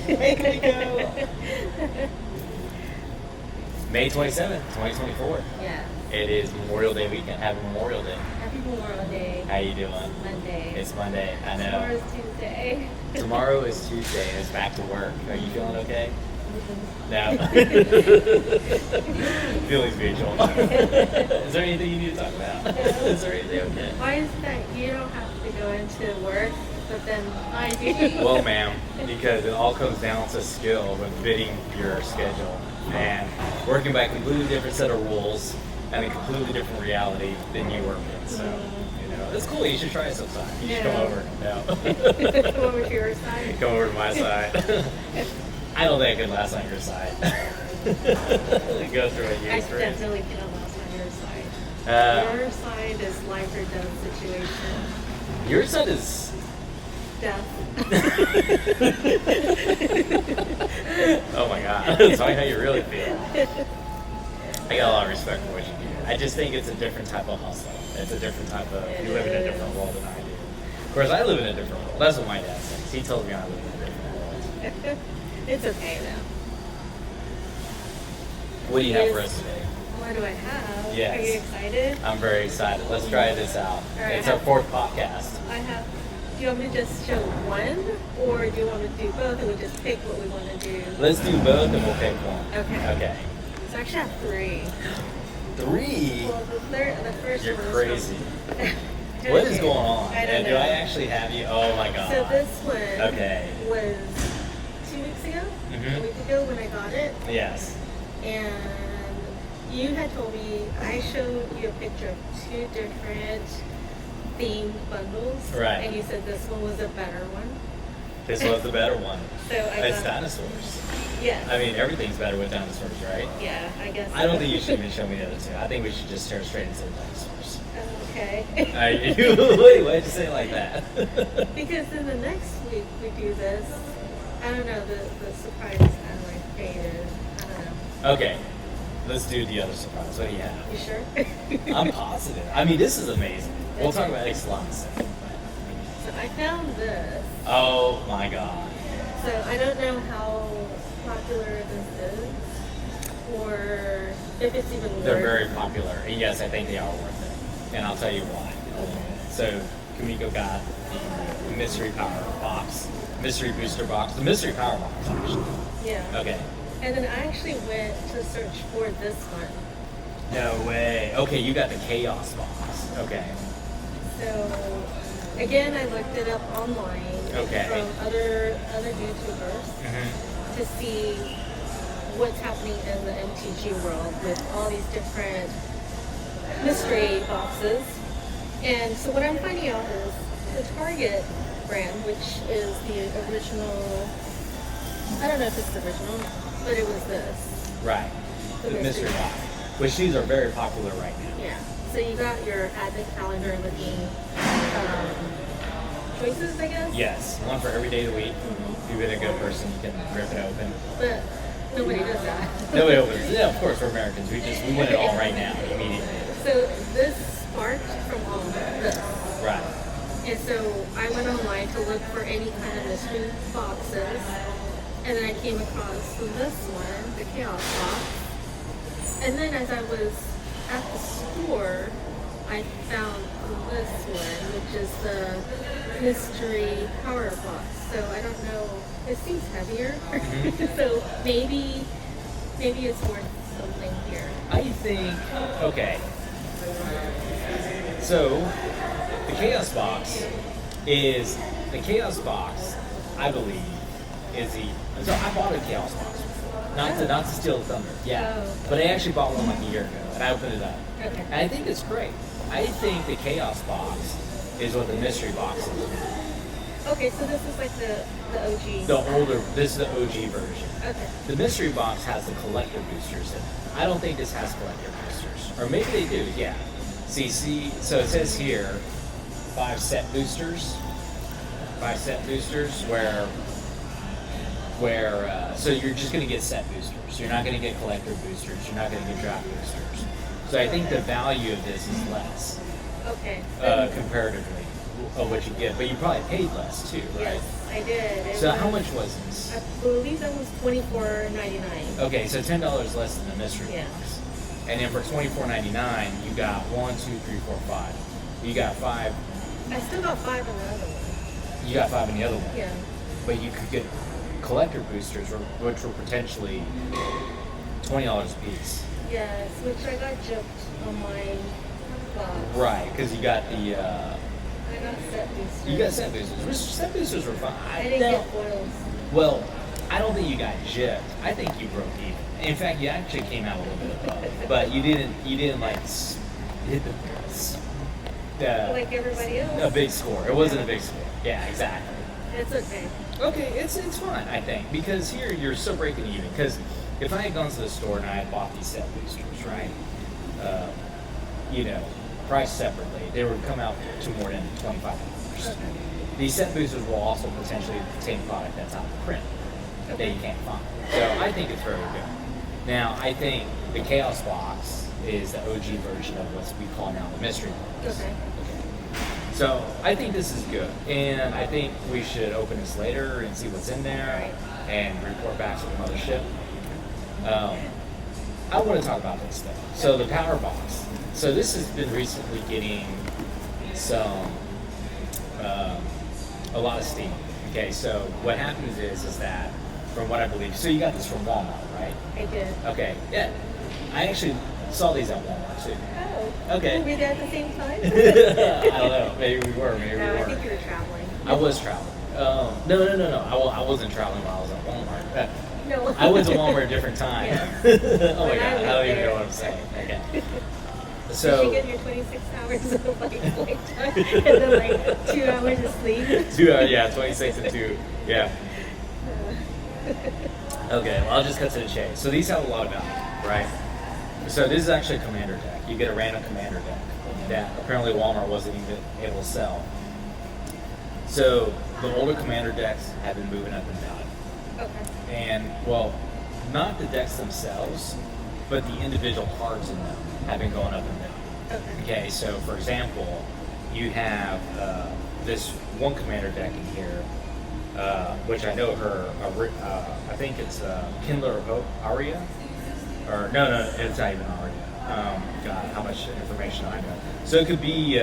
Hey, Kumiko. May 27th, 2024. Yeah. It is Memorial Day weekend. Happy Memorial Day. Happy Memorial Day. How you doing? Monday. It's Monday. I know. Tomorrow's Tuesday. Tomorrow is Tuesday. It's back to work. Are you feeling okay? No. Feelings mutual. Is there anything you need to talk about? Is there anything okay? Why is that you don't have to go into work, but then I do? Well, ma'am, because it all comes down to skill with fitting your schedule and working by a completely different set of rules and a completely different reality than you work in. So, you know, it's cool. You should try it sometime. You should come over. No. Come over to your side. Come over to my side. I don't think I could last on your side. Go through what you I experience. definitely cannot last on your side. Your side is life or death situation. Your side is Death. oh my god. That's how you really feel. I got a lot of respect for what you do. I just think it's a different type of hustle. It's a different type of, you live in a different world than I do. Of course, I live in a different world. That's what my dad says. He told me I live in a different world. It's okay though. What do you have for us today? What do I have? Yes. Are you excited? I'm very excited. Let's try this out. All right. It's our fourth podcast. I have. Do you want me to just show one, or do you want me to do both, and we just pick what we want to do? Let's do both and we'll pick one. Okay. Okay. So I actually have three. Three? Well, the first You're one. crazy. From, What is going on? I don't And know. do I actually have you? Oh my god. So this one Okay. was 2 weeks ago, Mhm. a week ago when I got it, Yes. and you had told me I showed you a picture of two different themed bundles, Right. And you said this one was a better one. This was the better one. So I It's got, dinosaurs. yeah, I mean, everything's better with dinosaurs, right? yeah, I guess. I don't think you should even show me the other two. I think we should just tear straight into the dinosaurs. Okay. Wait, why'd you say it like that? Because in the next week we do this. I don't know. The surprise is kind of like faded. I don't know. Okay, let's do the other surprise. What do you have? You sure? I'm positive. I mean, this is amazing. We'll talk about X in a second. So I found this. Oh my god. So I don't know how popular this is, or if it's even worth. They're very popular. And yes, I think they are worth it. And I'll tell you why. So, Kumiko got the mystery power box, mystery booster box, the mystery power box, actually. Yeah. Okay. And then I actually went to search for this one. No way. Okay, you got the chaos box. Okay. So again, I looked it up online Okay. from other YouTubers Mm-hmm. to see what's happening in the MTG world with all these different mystery boxes. And so what I'm finding out is the Target brand, which is the original, I don't know if it's the original, but it was this. Right. The The mystery mystery box. Which these are very popular right now. Yeah. So you got your advent calendar looking choices, I guess? Yes, one for every day of the week. If you've been a good person, you can rip it open. But nobody does that. Nobody opens. Yeah, of course, we're Americans. We want it all right now, immediately. So this sparked from all of this. Right. And so I went online to look for any kind of mystery boxes. And then I came across this one, the Chaos Box. And then as I was at the store, I found this one, which is the Mystery Power Box. So I don't know, it seems heavier. So maybe it's worth something here. I think, okay. So, the Chaos Box, I believe, is so I bought a Chaos Box before. Not to steal the thunder, yeah. Oh. But I actually bought one like a year ago, and I opened it up. Okay. And I think it's great. I think the Chaos Box is what the mystery box is now. Okay, so this is like the OG. This is the OG version. Okay. The mystery box has the collector boosters in it. I don't think this has collector boosters. Or maybe they do, yeah. See, so it says here, 5 set boosters. 5 set boosters so you're just going to get set boosters. You're not going to get collector boosters. You're not going to get draft boosters. So I think the value of this is less. Okay. Comparatively of what you get. But you probably paid less too, right? Yes, I did. So how much was this? I believe that was $24.99. Okay, so $10 less than the mystery Yeah. box. And then for $24.99, you got 1, 2, 3, 4, 5. You got 5. I still got 5 in the other one. You got 5 in the other one. Yeah. But you could get collector boosters, which were potentially $20 a piece. Yes, which I got gypped on my box. Right, because you got the. I got set boosters. You got set boosters. Set boosters were fine. I didn't get foils. Well, I don't think you got gypped. I think you broke even. In fact, you actually came out a little bit above, but you didn't like hit the Like everybody else. a big score. It wasn't a big score. Yeah, exactly. It's okay. Okay, it's fine, I think, because here you're still breaking even. Because if I had gone to the store and I had bought these set boosters, right, priced separately, they would come out to more than $25. Okay. These set boosters will also potentially contain product that's out of print that you can't find. So I think it's very good. Now, I think the Chaos Box is the OG version of what we call now the Mystery Box. Okay. So I think this is good, and I think we should open this later and see what's in there and report back to the mothership. I want to talk about this though. So the Power Box. So this has been recently getting some a lot of steam. Okay, so what happens is that from what I believe, so you got this from Walmart, right? I did. Okay, yeah. I actually saw these at Walmart too. Oh. Okay. Were we there at the same time? I don't know. Maybe we were. Maybe we No, I weren't. think you were traveling. I was traveling. No. I wasn't traveling while I was at Walmart. No. I went to Walmart at a different time. Yeah. Oh my When god, I I went don't even there. know what I'm saying. Okay. Did So you get your 26 hours of like flight time and then like 2 hours of sleep? 2 hours, yeah, 26 and 2, yeah. Okay, well, I'll just cut to the chase. So these have a lot of value, right? So this is actually a commander deck. You get a random commander deck that apparently Walmart wasn't even able to sell. So the older commander decks have been moving up in value. Okay. And, well, not the decks themselves, but the individual cards in them have been going up in value. Okay, so for example, you have this one commander deck in here, which I know her, I think it's Kindler of Hope, Aria? Or, no, it's not even Aria. God, how much information I know. So it could be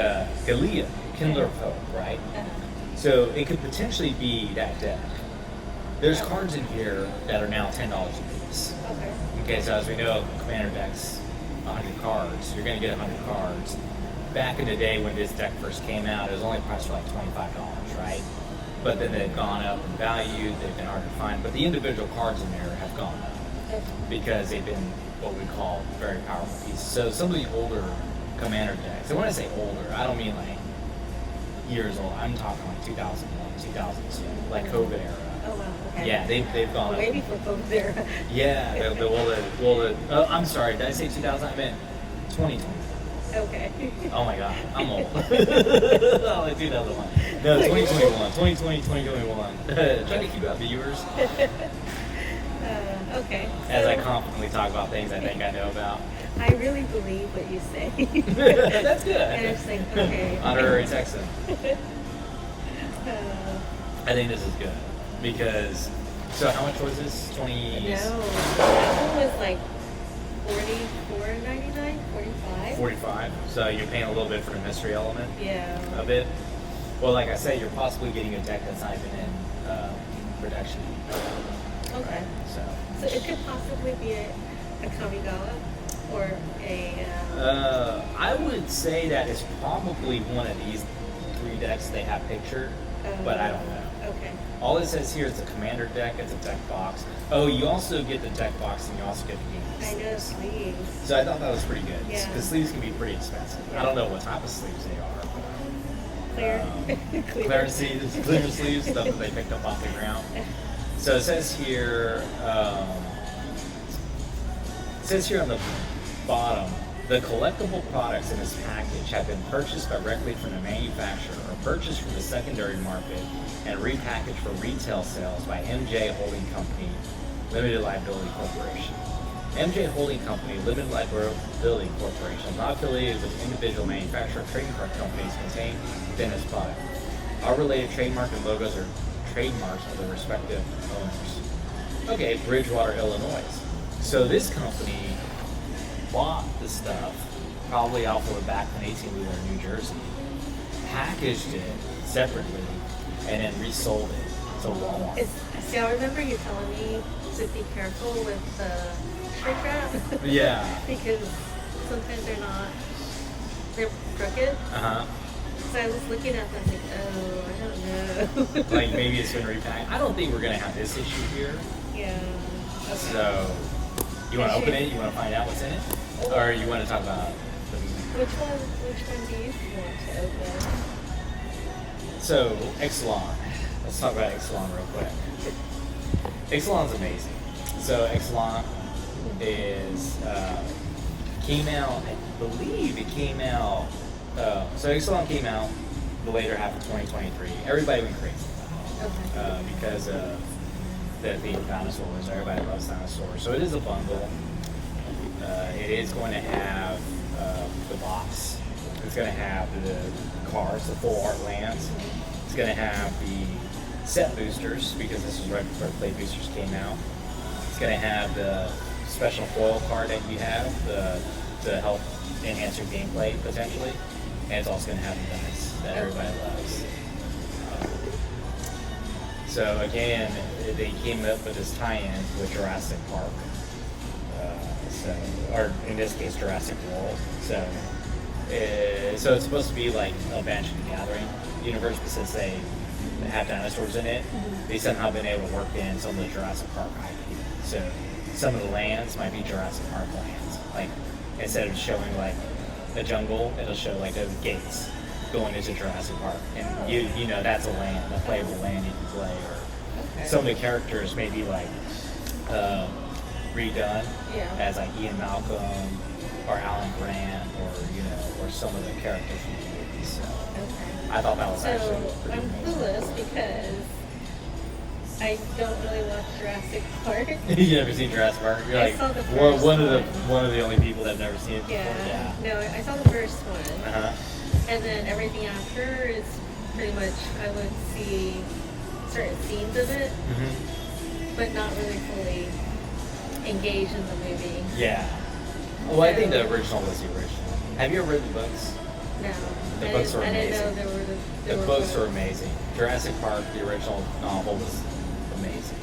Galia, Kindler of Hope, right? So it could potentially be that deck. There's cards in here that are now $10 a piece. Okay. Okay, so as we know, commander deck's 100 cards. You're going to get 100 cards. Back in the day when this deck first came out, it was only priced for like $25, right? But then they've gone up in value, they've been hard to find. But the individual cards in there have gone up because they've been what we call very powerful pieces. So some of the older commander decks, and when I say older, I don't mean like years old. I'm talking like 2001, 2002, like COVID era. Oh wow. Okay. Yeah, they've gone up. Way before COVID there. Yeah, I'm sorry, did I say 2000? I meant 2020. Okay. Oh my god, I'm old. Oh, like 2001. No, 2021. 2020, 2021. Trying to keep up, viewers. Okay. As I confidently talk about things I think I know about. I really believe what you say. That's good. And it's like, okay. Honorary Texan. Uh, I think this is good. Because, so how much was this? 20? No, that one was like $44.99, $45. 45. So you're paying a little bit for the mystery element? Yeah. A bit. Well, like I say, you're possibly getting a deck that's not even in production. Okay. So it could possibly be a Kamigawa or a. I would say that it's probably one of these 3 decks they have pictured, but I don't know. Okay. All it says here is a commander deck, it's a deck box. Oh, you also get the deck box and you also get the game. I know sleeves. So I thought that was pretty good. Yeah. Because sleeves can be pretty expensive. I don't know what type of sleeves they are. Clear. Clear sleeves, stuff that they picked up off the ground. So it says here on the bottom, the collectible products in this package have been purchased directly from the manufacturer or purchased from the secondary market and repackaged for retail sales by MJ Holding Company, Limited Liability Corporation. MJ Holding Company, Limited Liability Corporation is not affiliated with individual manufacturer trading card companies contained within its product. All related trademark and logos are trademarks of the respective owners. Okay, Bridgewater, Illinois. So this company bought the stuff, probably off of a back in 18-wheeler in New Jersey, packaged it separately, and then resold it to Walmart. See, I remember you telling me to be careful with the shrink wrap. Yeah. Because sometimes they're crooked. Uh-huh. So I was looking at them like, oh, I don't know. Like maybe it's been repacked. I don't think we're going to have this issue here. Yeah. So, you want to open it? You want to find out what's in it? Or you want to talk about the movie? Which one do you want to open? So, Exelon. Let's talk about Exelon real quick. Exelon's amazing. So, Exelon is, came out, I believe it came out, so Exelon came out the later half of 2023. Everybody went crazy Okay. because of the theme of dinosaurs. Everybody loves dinosaurs. So it is a bundle. It is going to have the box. It's going to have the cars, the full art lands. It's going to have the set boosters, because this was right before play boosters came out. It's going to have the special foil card that you have to help enhance your gameplay potentially. And it's also going to have the dice that everybody loves. So again, they came up with this tie-in with Jurassic Park. Or in this case, Jurassic World. So it's supposed to be like a Magic the Gathering universe, but since they have dinosaurs in it, they somehow been able to work in some of the Jurassic Park IP. So some of the lands might be Jurassic Park lands. Like instead of showing like a jungle, it'll show like those gates going into Jurassic Park, and you know that's a land, a playable land you can play. Or some of the characters may be like redone as like Ian Malcolm or Alan Grant, or some of the characters from the movies. So I thought that was actually pretty I'm amazing. clueless because I don't really watch Jurassic Park. You never seen Jurassic Park? You're I like saw the first one of the only people that have never seen it before. Yeah. No, I saw the first one. Uh-huh. And then everything after is pretty much, I would see certain scenes of it, but not really fully engaged in the movie. Yeah. Well, I think the original was the original. Have you ever read the books? No. The books are I didn't amazing. know there were The books are amazing. Jurassic Park, the original novel, was amazing.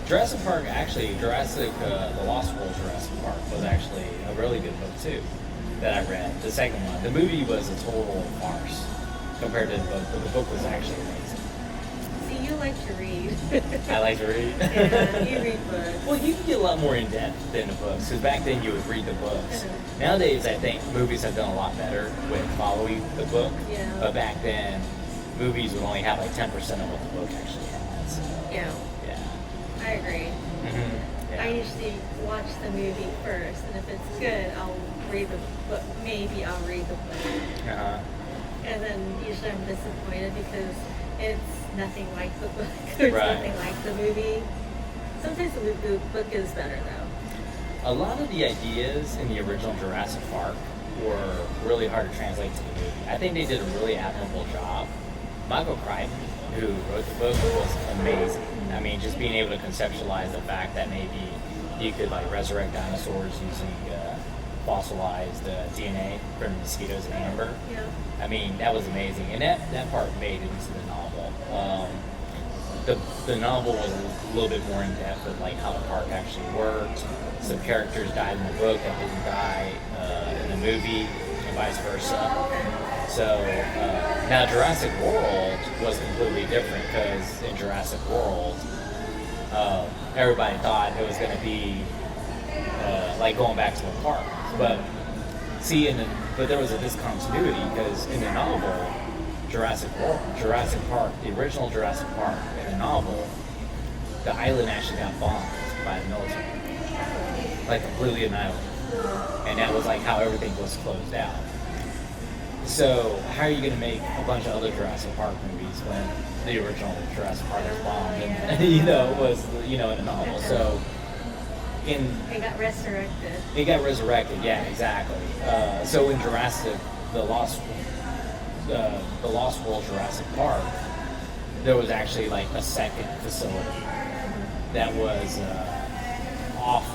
Jurassic Park, actually, The Lost World Jurassic Park was actually a really good book too that I read. The second one. The movie was a total farce compared to the book, but the book was actually amazing. See, you like to read. I like to read. Yeah, you read books. Well, you can get a lot more in depth than the books, because back then you would read the books. Nowadays, I think movies have done a lot better with following the book. Yeah. But back then, movies would only have like 10% of what the book actually had. So, Yeah, yeah. I agree. Yeah. I usually watch the movie first, and if it's good, I'll read the book. Maybe I'll read the book. Uh-huh. And then usually I'm disappointed because it's nothing like the book. There's Right. nothing like the movie. Sometimes the book is better though. A lot of the ideas in the original Jurassic Park were really hard to translate to the movie. I think they did a really admirable job. Michael Crichton, who wrote the book, was amazing. I mean, just being able to conceptualize the fact that maybe you could like resurrect dinosaurs using fossilized DNA from mosquitoes and amber. Yeah. I mean, that was amazing, and that part made it into the novel. The novel was a little bit more in depth with like how the park actually worked. Some characters died in the book that didn't die in the movie, and vice versa. So now Jurassic World was completely different, because in Jurassic World, everybody thought it was going to be like going back to the park, but but there was a discontinuity, because in the novel, Jurassic Park, the original Jurassic Park in the novel, the island actually got bombed by the military, like completely annihilated, and that was like how everything was closed out. So how are you going to make a bunch of other Jurassic Park movies when the original Jurassic Park was bombed and was in the novel? So It got resurrected. it got resurrected. Yeah, exactly. So in Jurassic, the Lost World Jurassic Park, there was actually like a second facility that was off.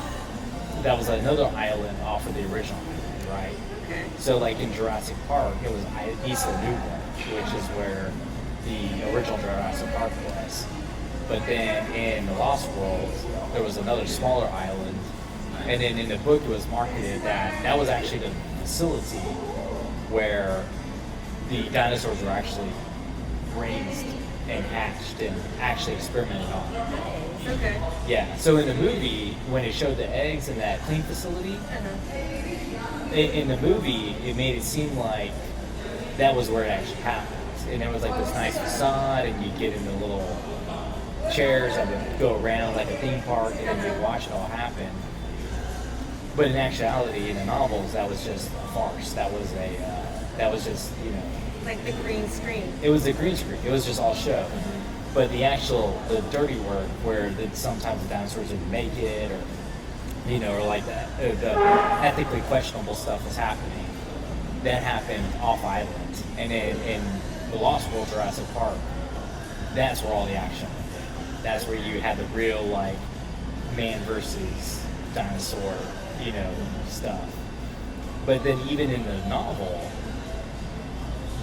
That was another island off of the original island, right? Okay. So like in Jurassic Park, it was Isla Nublar, which is where the original Jurassic Park was. But then in the Lost World, there was another smaller island, and then in the book it was marketed that that was actually the facility where the dinosaurs were actually raised and hatched and actually experimented on. Okay. Yeah. So in the movie, when it showed the eggs in that clean facility, in the movie, it made it seem like that was where it actually happened. And there was like this nice facade, and you get in the little chairs and would go around like a theme park, and then you'd watch it all happen. But in actuality, in the novels, that was just a farce. That was just, you know, Like the green screen. it was a green screen. It was just all show. But the dirty work, where sometimes the dinosaurs didn't make it, or you know, or like the ethically questionable stuff was happening, that happened off island. And in the Lost World, Jurassic Park, that's where all the action went. That's where you had the real like man versus dinosaur, you know, stuff. But then even in the novel,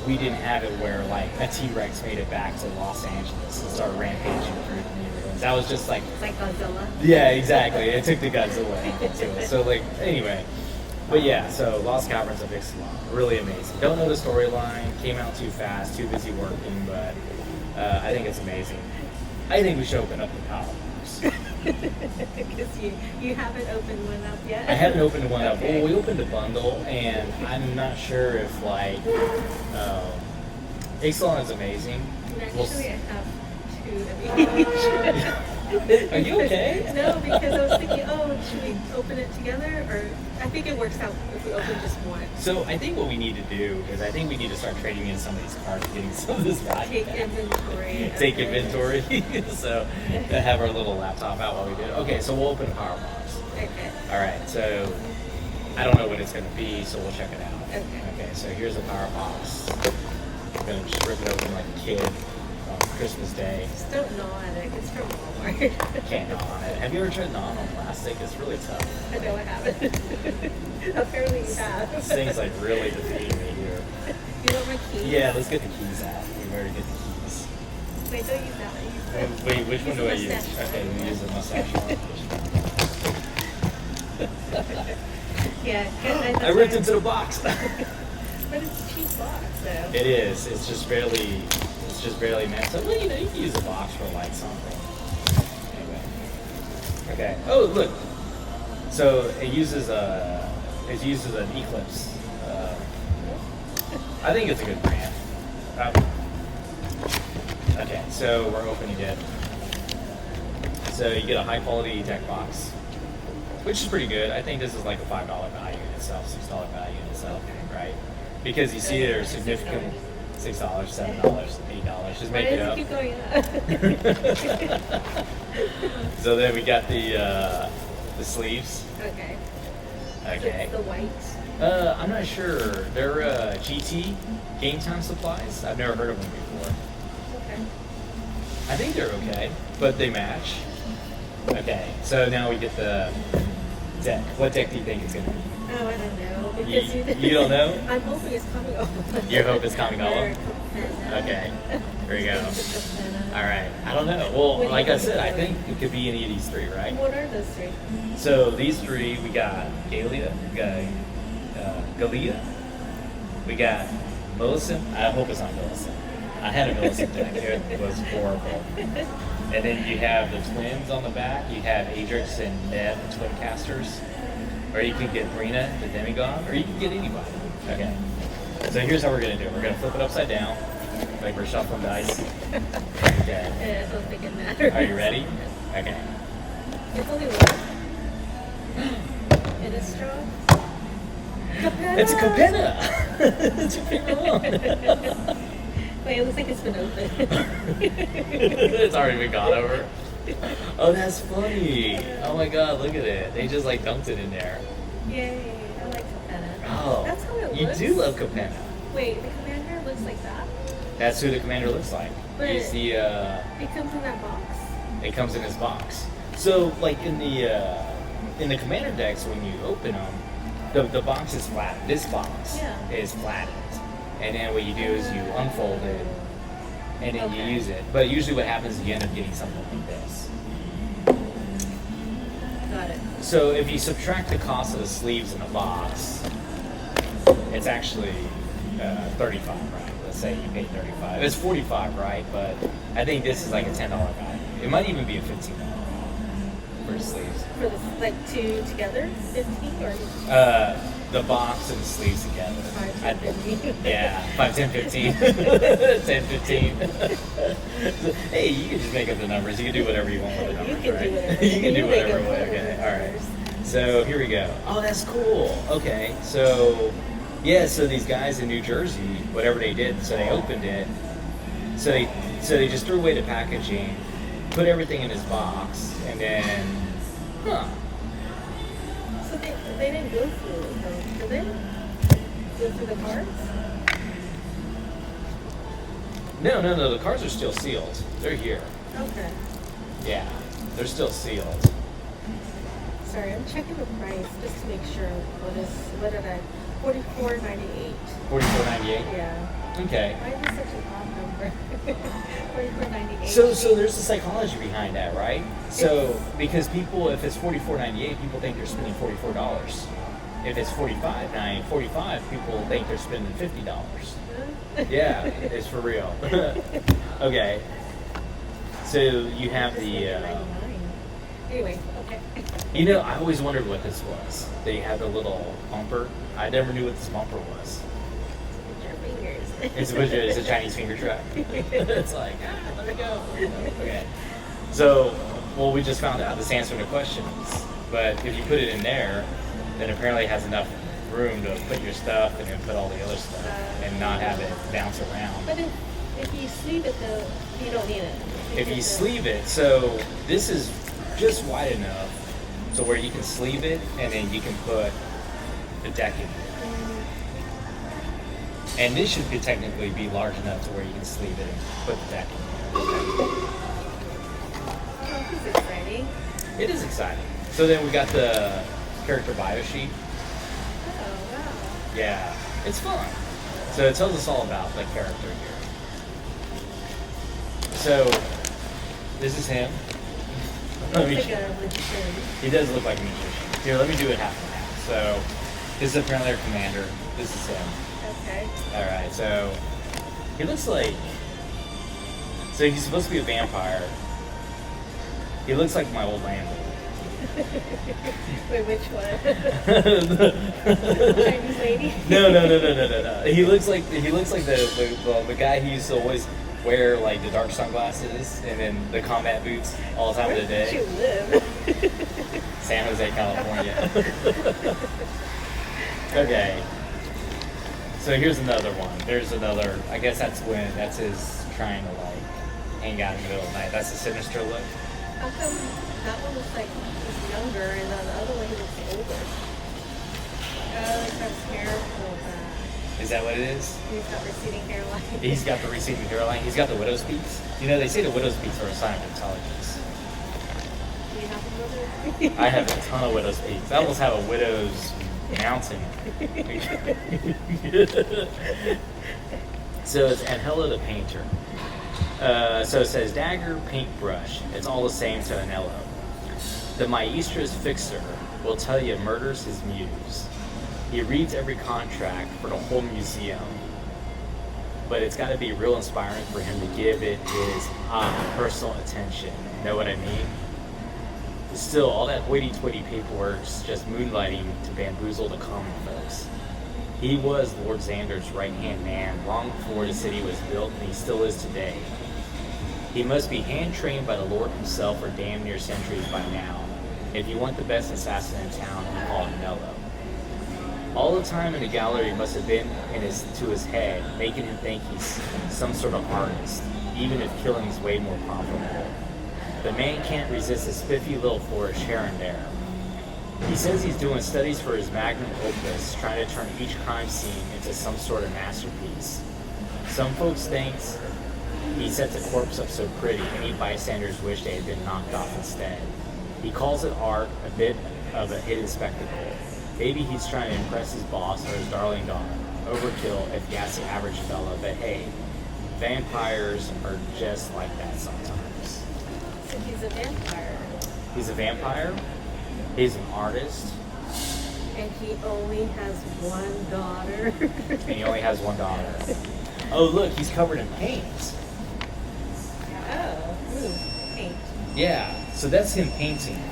we didn't have it where like a T-Rex made it back to Los Angeles and started rampaging through the neighborhoods. That was just like, It's like Godzilla. yeah, exactly. It took the Godzilla angle to it. So like, anyway. But yeah, so Lost Caverns of Ixalan, really amazing. Don't know the storyline, came out too fast, too busy working, but I think it's amazing. I think we should open up the Power Box. Because you haven't opened one up yet. I haven't opened one up. Okay. Well, we opened a bundle, and I'm not sure if like Ixalan is amazing. Actually, I have two of each. Are you okay? No, because I was thinking, oh, should we open it together? Or I think it works out if we open just one. So I think what we need to do is I think we need to start trading in some of these cards, getting some of this value. Take back. inventory. Take inventory. So to have our little laptop out while we do it. Okay, so we'll open a power box. Okay. All right, so I don't know what it's going to be, so we'll check it out. Okay. Okay, so here's the power box. I'm going to just rip it open like a kid on Christmas Day. Just don't gnaw on it. It's from Walmart. Can't gnaw on it. Have you ever tried gnawing on plastic? It's really tough. I know I haven't. Apparently you have. This thing's like really defeating me here. You want my keys? Yeah, let's get the keys out. We've already get the keys. Wait, don't use that one. Use Wait, which one do I use? mustache. Okay, we use the mustache one. Yeah, good. I ripped into the box. But it's a cheap box, though. It is. It's just barely meant. So, well, you know, you can use a box for like something. Anyway. Okay. Oh, look. So it uses an Eclipse. I think it's a good brand. Okay, so we're opening it. So you get a high quality deck box, which is pretty good. I think this is like a $5 value in itself, $6 value in itself, right? Because you see there's significant $6, $7, $8. Just make it up. Why does it keep going up? So then we got the sleeves. Okay. Okay. It's the white. I'm not sure. They're GT, Game Time Supplies. I've never heard of them before. Okay. I think they're okay, but they match. Okay, so now we get the deck. What deck do you think it's going to be? Oh, I don't know. Because You don't know? I'm hoping it's coming over. Your hope is coming Or over? Capena. Okay, here we go. Capena. All right, I don't know. Well, What do like you I think said, I it's think it could be any of these three, right? What are those three? So these three, we got Galia, we got Galia, we got Millicent. I hope it's not Millicent. I had a Millicent deck. It was horrible. And then you have the twins on the back. You have Adrix and Ned, the twin casters. Or you can get Brina, the demigod, or you can get anybody. Okay. So here's how we're gonna do it. We're gonna flip it upside down, like we're shuffling dice. Okay. I don't think it matters. Are you ready? Okay. It's only one. It is strong. Capena! It's a Capena! It's your favorite one. Wait, it looks like it's been open. It's already been gone over. Oh, that's funny. Oh my god, look at it. They just like dumped it in there. Yay, I like Capena. Oh, That's how it you looks. do love Capena. Wait, the commander looks like that? That's who the commander looks like. But He's the. it comes in that box. It comes in his box. So, like in the commander decks, when you open them, the box is flat. This box is flattened, and then what you do is you unfold it, and then you use it. But usually, what happens is you end up getting something like this. Got it. So, if you subtract the cost of the sleeves in the box, it's actually 35, right? Let's say you paid 35. It's 45, right? But I think this is like a $10 value. It might even be a $15 for the sleeves. For the like two together, 15 or The box and the sleeves together. 5, 10, 15. Yeah, 5, 10, 15. 10, 15. Hey, you can just make up the numbers. You can do whatever you want with the numbers, You can right? do whatever. You can do You make whatever. up Okay, the all right. numbers. So here we go. Oh, that's cool. Okay, so yeah, so these guys in New Jersey, whatever they did, so they opened it. So they just threw away the packaging, put everything in his box, and then, So they didn't go through it, though, did they? Go through the cards? No, the cards are still sealed. They're here. Okay. Yeah, they're still sealed. Sorry, I'm checking the price just to make sure what did I, $44.98. $44.98. Yeah. Okay. Why is this such an odd number? $44.98. So there's the psychology behind that, right? So because people, if it's $44.98, people think they're spending $44. If it's $45, people think they're spending $50. Yeah, it's for real. Okay. So you have the. Anyway, okay. You know, I always wondered what this was. They had the little bumper. I never knew what this bumper was. Your fingers. It's a Chinese finger trap. It's like, let it go. Okay. So, well, we just found out this answering the questions. But if you put it in there, then apparently it has enough room to put your stuff and then put all the other stuff and not have it bounce around. But if you sleeve it, though, you don't need it. If you sleeve it, so this is just wide enough so where you can sleeve it and then you can put the deck in it. And this should technically be large enough to where you can sleeve it and put the deck in it. Oh, this is exciting. It is exciting. So then we got the character bio sheet. Oh, wow. Yeah, it's fun. So it tells us all about the character here. So this is him. Looks like a magician. He does look like a magician. Here, let me do it half and half. So this is apparently our commander. This is him. Okay. All right. So he looks like. So he's supposed to be a vampire. He looks like my old landlord. Wait, which one? Chinese lady? No. He looks like the guy who used to always wear like the dark sunglasses and then the combat boots all the time of the Where day. did you live? San Jose, California. Okay. So here's another one. There's another. I guess that's his trying to like hang out in the middle of the night. That's a sinister look. How come that one looks like he's younger and the other one he looks older? He's got his hair pulled back. Is that what it is? He's got receding hairline. He's got the receding hairline. He's got the widow's peaks. You know, they say the widow's peaks are a sign of intelligence. Do you have another? I have a ton of widow's peaks. I almost have a widow's mountain. So it's Angelo the painter. So it says dagger, paintbrush. It's all the same to Anello. The maestra's fixer will tell you murders his muse. He reads every contract for the whole museum. But it's got to be real inspiring for him to give it his personal attention. Know what I mean? Still, all that hoity-toity paperwork's just moonlighting to bamboozle the common folks. He was Lord Xander's right-hand man long before the city was built, and he still is today. He must be hand-trained by the Lord himself for damn near centuries by now. If you want the best assassin in town, you call Nello. All the time in the gallery must have been to his head, making him think he's some sort of artist, even if killing's way more profitable. The man can't resist a spiffy little flourish here and there. He says he's doing studies for his magnum opus, trying to turn each crime scene into some sort of masterpiece. Some folks think he sets a corpse up so pretty, any bystanders wish they had been knocked off instead. He calls it art, a bit of a hidden spectacle. Maybe he's trying to impress his boss or his darling daughter. Overkill if you ask the average fella, but hey, vampires are just like that sometimes. So he's a vampire. He's a vampire. He's an artist. And he only has one daughter. And he only has one daughter. Oh, look, he's covered in paint. Oh, ooh, paint. Yeah, so that's him painting.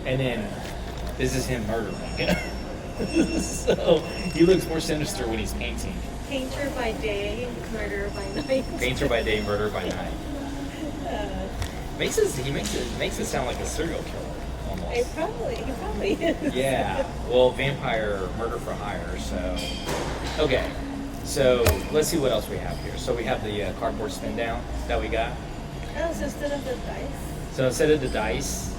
And then this is him murdering. So he looks more sinister when he's painting. Painter by day, murder by night. Painter by day, murder by night. Uh, He makes it sound like a serial killer almost. he probably is. Yeah. Well, vampire murder for hire. So okay. So let's see what else we have here. So we have the cardboard spin down that we got. Oh, so instead of the dice. So instead of the dice,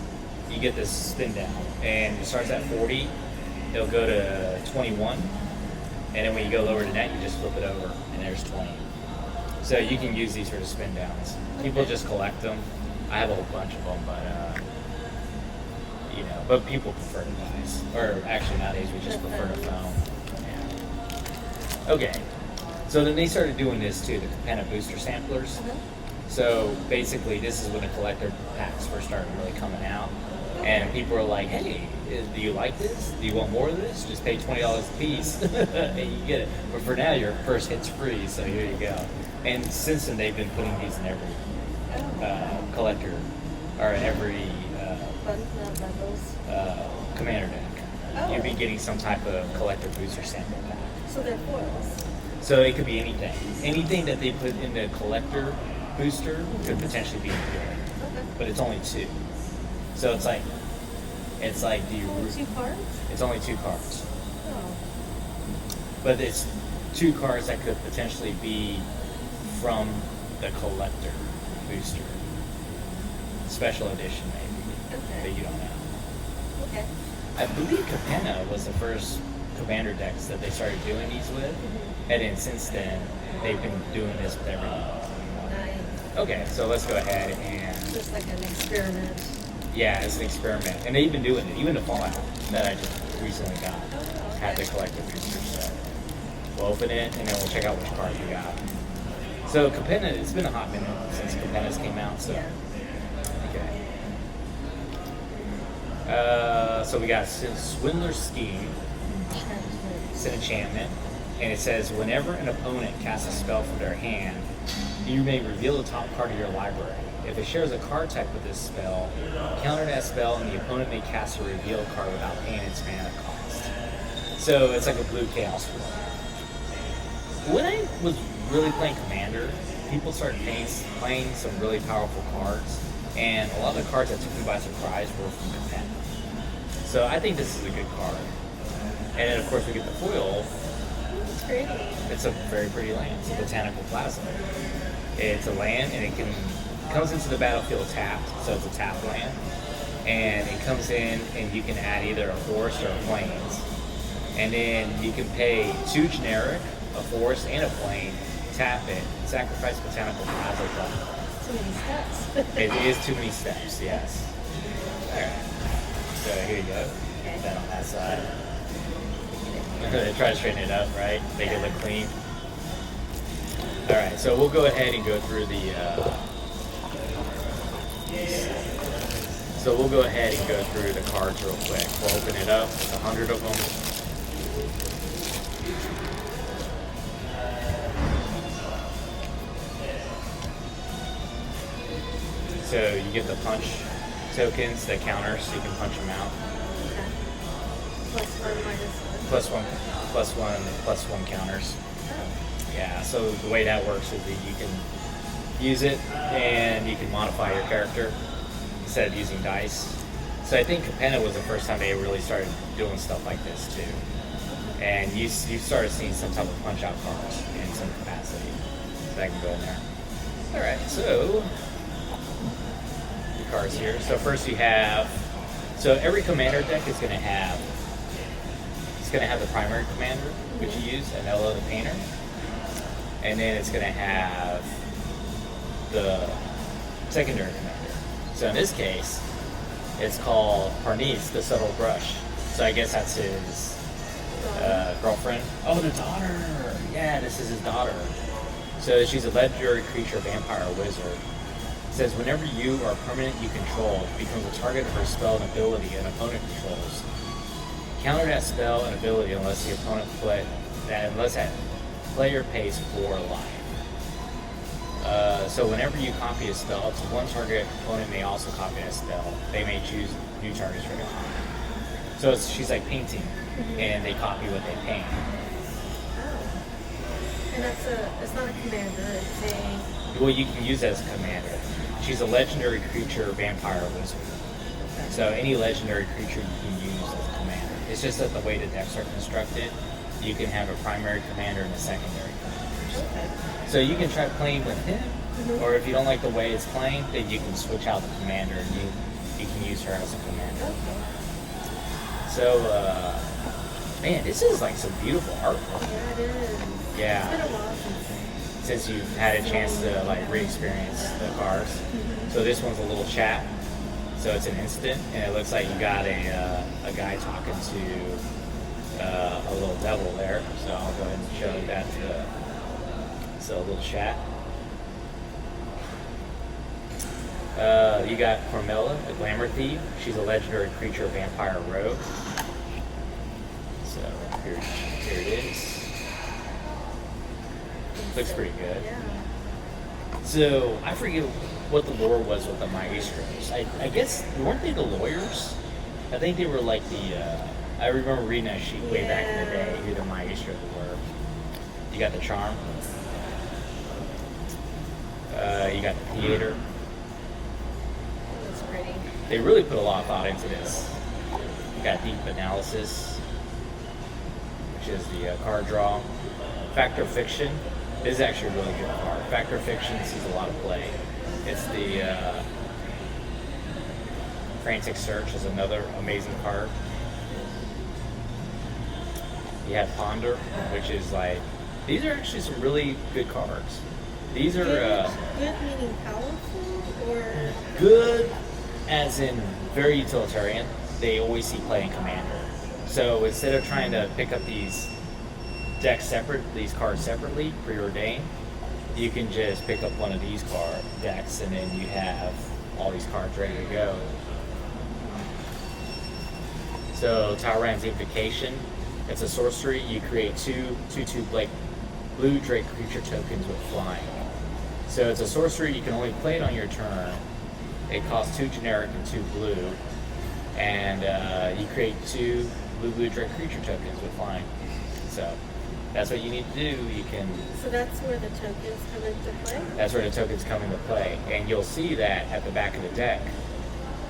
you get this spin down, and it starts at 40. It'll go to 21, and then when you go lower than that, you just flip it over, and there's 20. So you can use these for the spin downs. People just collect them. I have a whole bunch of them, but but people prefer the dice. Or actually, nowadays we just prefer the phone. Yeah. Okay. So then they started doing this too, the Capenna booster samplers. So basically, this is when the collector packs first started really coming out. And people are like, hey, do you like this? Do you want more of this? Just pay $20 a piece and you get it. But for now, your first hit's free, so here you go. And since then, they've been putting these in every collector, or every Bundles. commander deck. Oh. You'll be getting some type of collector booster sample pack. So they're foils. So it could be anything. Anything that they put in the collector booster could potentially be in the foil. Okay. But it's only 2. So it's like, do you? Only 2 cards? It's only 2 cards, Oh. but it's 2 cards that could potentially be from the collector booster, special edition maybe that you don't know. Okay. I believe Capenna was the first commander decks that they started doing these with, and then since then they've been doing this with everyone. Nice. Okay, so let's go ahead and. Just like an experiment. Yeah, it's an experiment. And they've been doing it. Even the Fallout that I just recently got had the collective booster set. We'll open it, and then we'll check out which cards we got. So Capenna, it's been a hot minute since Capenna's came out, so. Yeah. Okay. So we got Swindler's Scheme. It's an enchantment. And it says, whenever an opponent casts a spell from their hand, you may reveal the top card of your library. If it shares a card type with this spell, counter that spell and the opponent may cast a reveal card without paying its mana cost. So it's like a blue Chaos War. When I was really playing Commander, people started playing some really powerful cards, and a lot of the cards that took me by surprise were from Capenna. So I think this is a good card. And then of course we get the foil. It's pretty. It's a very pretty land. It's a botanical plasma. It's a land, and it comes into the battlefield tapped, so it's a tap land. And it comes in, and you can add either a forest or a plains. And then you can pay 2 generic, a forest, and a plain, tap it, sacrifice botanical plasma. Too many steps. It is too many steps, yes. Alright. So here you go. Put that on that side. Try to straighten it up, right? Make it look clean. Alright, so we'll go ahead and go through the cards real quick. We'll open it up. There's 100 of them. So you get the punch tokens, the counters, so you can punch them out. Okay. +1, -1. +1 counters. Oh. Yeah, so the way that works is that you can use it and you can modify your character instead of using dice. So I think Capenna was the first time they really started doing stuff like this too. And you started seeing some type of punch out cards in some capacity. So that can go in there. Alright, so the cards here. So first you have, so every commander deck is gonna have the primary commander, which you use, Anella the Painter. and then it's going to have the secondary commander. So in this case, it's called Parnis, the subtle brush. So I guess that's his girlfriend. Oh, the daughter. Yeah, this is his daughter. So she's a legendary creature, vampire, wizard. It says whenever you or a permanent you control becomes a target for a spell and ability an opponent controls, counter that spell and ability unless the opponent unless that player pays 4 life. So whenever you copy a spell, up to one target opponent may also copy that spell. They may choose new targets for the copy. So she's like painting, and they copy what they paint. Oh. And it's not a commander, it's a... Well, you can use it as a commander. She's a legendary creature, vampire, wizard. Okay. So any legendary creature you can use as a commander. It's just that the way the decks are constructed, you can have a primary commander and a secondary commander. Okay. So you can try playing with him, or if you don't like the way it's playing, then you can switch out the commander and you can use her as a commander. Okay. So, man, this is like some beautiful art. Yeah, it is. Yeah. It's been a while Since you've had a chance to like re-experience the cars. So this one's a little chat. So it's an instant, and it looks like you got a guy talking to a little devil there. So I'll go ahead and show you that. So a little chat. You got Carmela, a glamour thief. She's a legendary creature, vampire rogue. So here it is. Looks pretty good. Yeah. So I forget what the lore was with the maestros. I guess weren't they the lawyers? I think they were like I remember reading that sheet way back in the day who the maestros were. You got the charm. You got the theater. That's pretty. They really put a lot of thought into this. You got deep analysis, which is the card draw. Factor of Fiction. This is actually a really good card. Factor of Fiction sees a lot of play. It's the Frantic Search is another amazing card. You have Ponder, which is like, these are actually some really good cards. These are good meaning powerful or good as in very utilitarian. They always see play in Commander. So instead of trying to pick up these these cards separately, preordained, you can just pick up one of these decks, and then you have all these cards ready to go. So Tyrant's Invocation, it's a sorcery. You create two blue Drake creature tokens with flying. So it's a sorcery. You can only play it on your turn. It costs 2 generic and 2 blue, and you create 2 blue Drake creature tokens with flying. So that's what you need to do. You can. So that's where the tokens come into play? That's where the tokens come into play. And you'll see that at the back of the deck.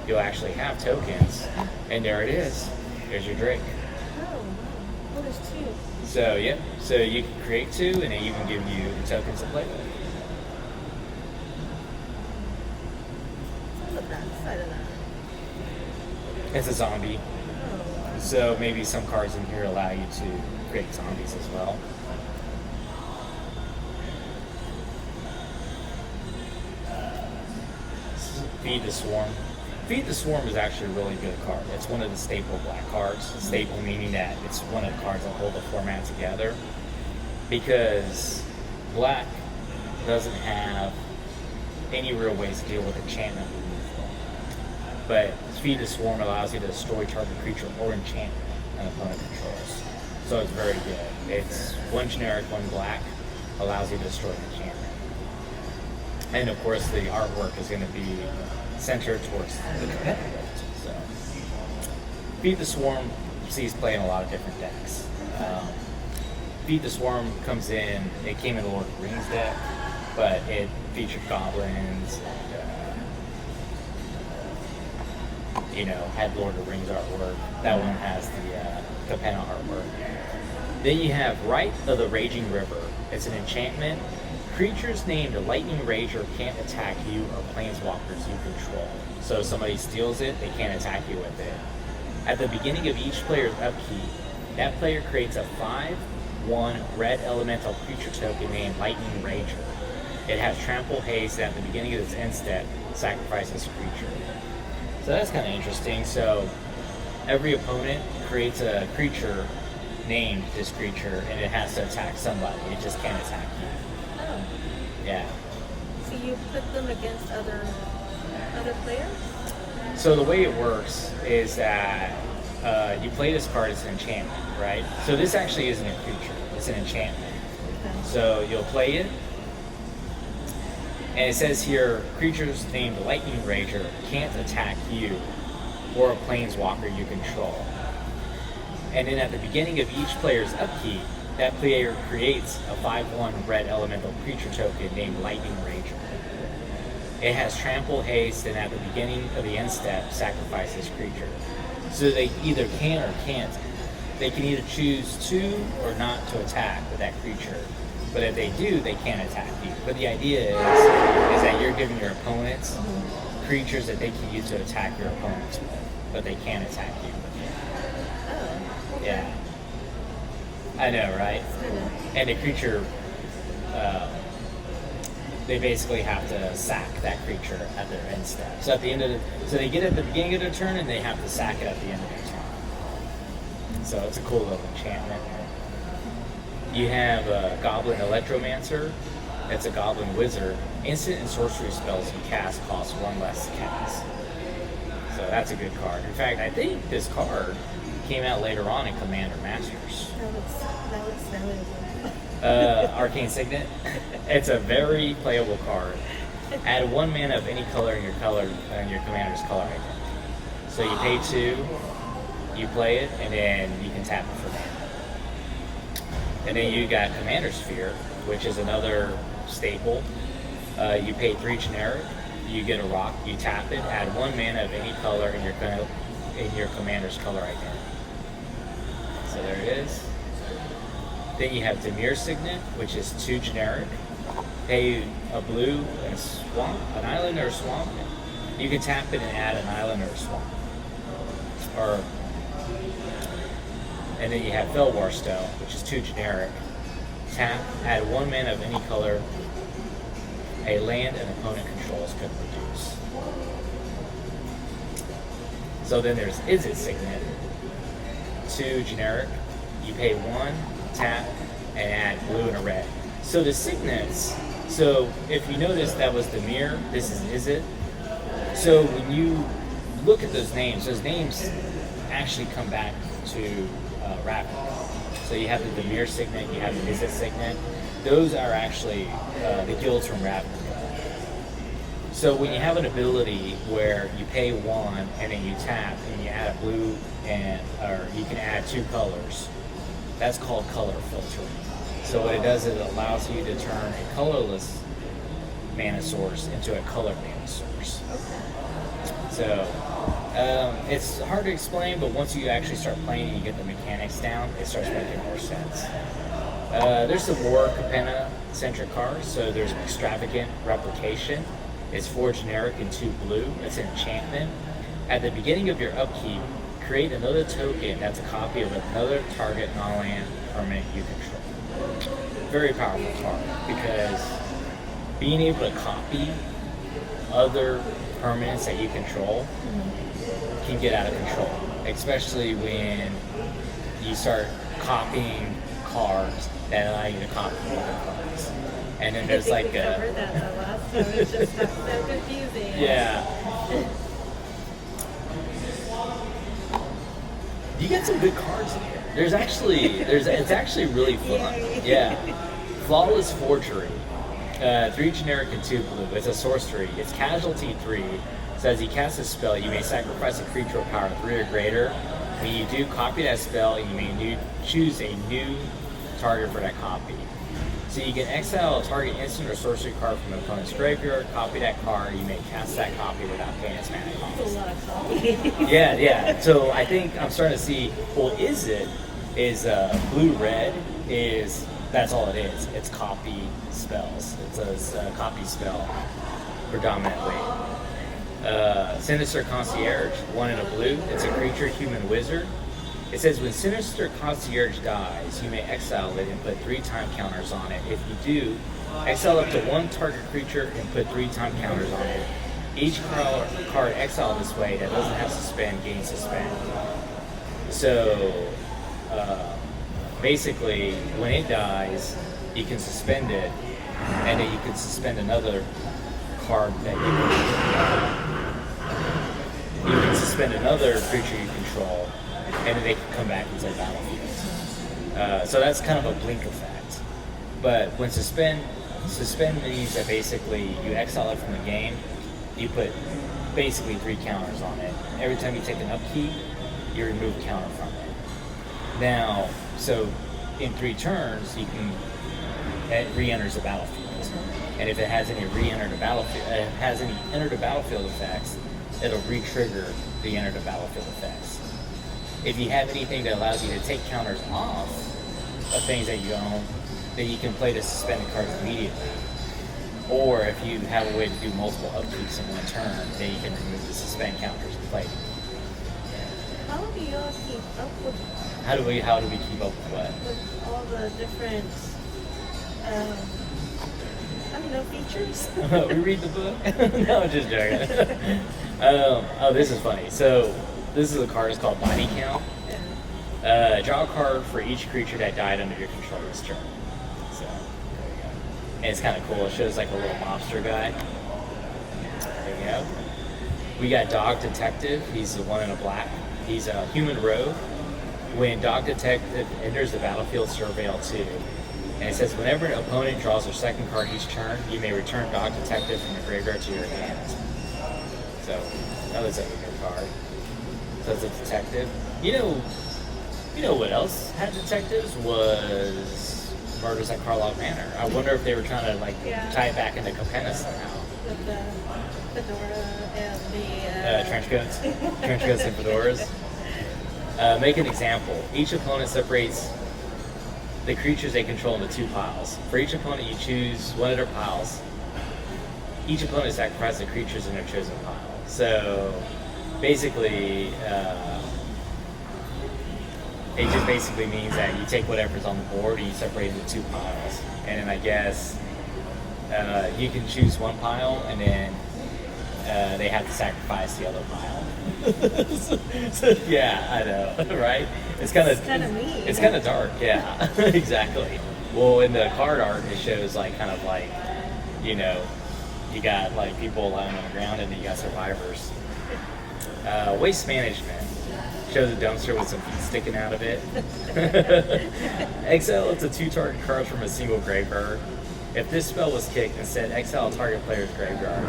You'll actually have tokens. And there it is. There's your Drake. Oh, well, there's 2. So, yeah. So you can create 2, and then you can give you the tokens to play with. What's on the back side of that? It's a zombie. Oh. So maybe some cards in here allow you to create zombies as well. Feed the Swarm. Feed the Swarm is actually a really good card. It's one of the staple black cards. Staple meaning that it's one of the cards that hold the format together. Because black doesn't have any real ways to deal with enchantment removal. But Feed the Swarm allows you to destroy target creature or enchantment an opponent controls. So it's very good. It's 1 generic, 1 black, allows you to destroy an enchantment. And of course the artwork is going to be centered towards the competitor. So Feed the Swarm sees play in a lot of different decks. Feed the Swarm comes in, it came in the Lord of the Rings deck, but it featured goblins, and, had Lord of the Rings artwork. That one has the Capenna artwork. Then you have Rite of the Raging River. It's an enchantment. Creatures named Lightning Rager can't attack you or planeswalkers you control. So if somebody steals it, they can't attack you with it. At the beginning of each player's upkeep, that player creates a 5 1 red elemental creature token named Lightning Rager. It has trample haste, and at the beginning of its end step, sacrifice this creature. So that's kind of interesting. So every opponent creates a creature named this creature, and it has to attack somebody. It just can't attack you. Oh. Yeah. So you put them against other players? So the way it works is that you play this card as an enchantment, right? So this actually isn't a creature, it's an enchantment. Okay. So you'll play it, and it says here, creatures named Lightning Rager can't attack you or a planeswalker you control. And then at the beginning of each player's upkeep, that player creates a 5/1 red elemental creature token named Lightning Rager. It has trample haste, and at the beginning of the end step, sacrifice this creature. So they either can or can't. They can either choose to or not to attack with that creature. But if they do, they can't attack you. But the idea is that you're giving your opponents creatures that they can use to attack your opponents with, but they can't attack you. Oh. Okay. Yeah. I know, right? And the creature, they basically have to sack that creature at their end step. So at the end of so they get it at the beginning of their turn, and they have to sack it at the end of their turn. So it's a cool little enchantment. You have a Goblin Electromancer. It's a Goblin Wizard. Instant and sorcery spells you cast cost 1 less to cast. So that's a good card. In fact, I think this card came out later on in Commander Masters. That looks valuable. Arcane Signet. It's a very playable card. Add 1 mana of any color in your commander's color icon. So you pay 2, you play it, and then you can tap it for mana. And then you got Commander Sphere, which is another staple. You pay 3 generic, you get a rock, you tap it, add 1 mana of any color in your commander's color icon. So there it is. Then you have Dimir Signet, which is 2 generic. Pay a blue and a swamp, an island or a swamp. You can tap it and add an island or a swamp. And then you have Felwar Stone, which is 2 generic. Tap, add 1 mana of any color a land an opponent controls could produce. So then there's Izzet Signet, 2 generic. You pay 1, tap, and add blue and a red. So the signets, so if you notice that was the mirror, this is Izzet. So when you look at those names actually come back to Ravnica. So you have the Dimir Signet, you have the Izzet Signet. Those are actually the guilds from Ravnica. So when you have an ability where you pay 1 and then you tap and you add a blue or you can add 2 colors, that's called color filtering. So what it does is it allows you to turn a colorless mana source into a colored mana source. So it's hard to explain, but once you actually start playing and you get the mechanics down, it starts making more sense. There's some more Capenna-centric cards. So there's Extravagant Replication. It's 4 generic and 2 blue. It's an enchantment. At the beginning of your upkeep, create another token that's a copy of another target non-land permanent you control. Very powerful card, because being able to copy other permanents that you control can get out of control, especially when you start copying cards that allow you to copy other cards. And then there's like we covered that the last time. It's just so confusing. Yeah. You get some good cards in here. It's actually really fun. Yeah. Flawless Forgery. 3 generic and 2 blue. It's a sorcery. It's casualty 3. So as you cast a spell, you may sacrifice a creature of power 3 or greater. When you do, copy that spell, and you may choose a new target for that copy. So you can exile a target instant or sorcery card from an opponent's graveyard, copy that card, you may cast that copy without paying its mana cost. That's a lot of copy. Yeah. So I think I'm starting to see, blue-red that's all it is. It's copy spells. It's a copy spell, predominantly. Sinister Concierge, 1 and a blue. It's a creature, human wizard. It says when Sinister Concierge dies, you may exile it and put 3 time counters on it. If you do, exile up to 1 target creature and put 3 time counters on it. Each card exiled this way that doesn't have suspend gains suspend. So basically, when it dies, you can suspend it, and then you can suspend another card that you can suspend another creature you control, and then they can come back into the battlefield. So that's kind of a blink effect. But when suspend means that basically you exile it from the game, you put basically 3 counters on it. Every time you take an upkeep, you remove a counter from it. Now, so in 3 turns, you can it re-enters the battlefield. And if it has any enter the battlefield effects, it'll re-trigger the enter the battlefield effects. If you have anything that allows you to take counters off of things that you own, then you can play the suspended cards immediately. Or if you have a way to do multiple upkeeps in 1 turn, then you can remove the suspend counters and play them. How do you all keep up with How do we keep up with what? with all the different, I don't know, features? We read the book? No, I'm just joking. This is funny. So this is a card. It's called Body Count. Draw a card for each creature that died under your control this turn. So there you go. And it's kind of cool. It shows like a little mobster guy. There you go. We got Dog Detective. He's the one in a black. He's a human rogue. When Dog Detective enters the battlefield, surveil 2. And it says whenever an opponent draws their second card each turn, you may return Dog Detective from your graveyard to your hand. So that was a good card. So it's a detective. You know what else had detectives was Murders at Karlov Manor. I wonder if they were trying to tie it back into Capenna somehow. With the fedora and the trench coats and fedoras. Make an example. Each opponent separates the creatures they control into 2 piles. For each opponent, you choose one of their piles. Each opponent sacrifices the creatures in their chosen pile. So basically, it just basically means that you take whatever's on the board and you separate it into 2 piles. And then I guess you can choose 1 pile, and then they have to sacrifice the other pile. so, yeah, I know, right? It's kind of neat. It's kind of dark, yeah, exactly. Well, in the card art, it shows you got like people lying on the ground, and then you got survivors. Waste management shows a dumpster with some feet sticking out of it. Exile up to 2 target cards from a single graveyard. If this spell was kicked and said exile target player's graveyard,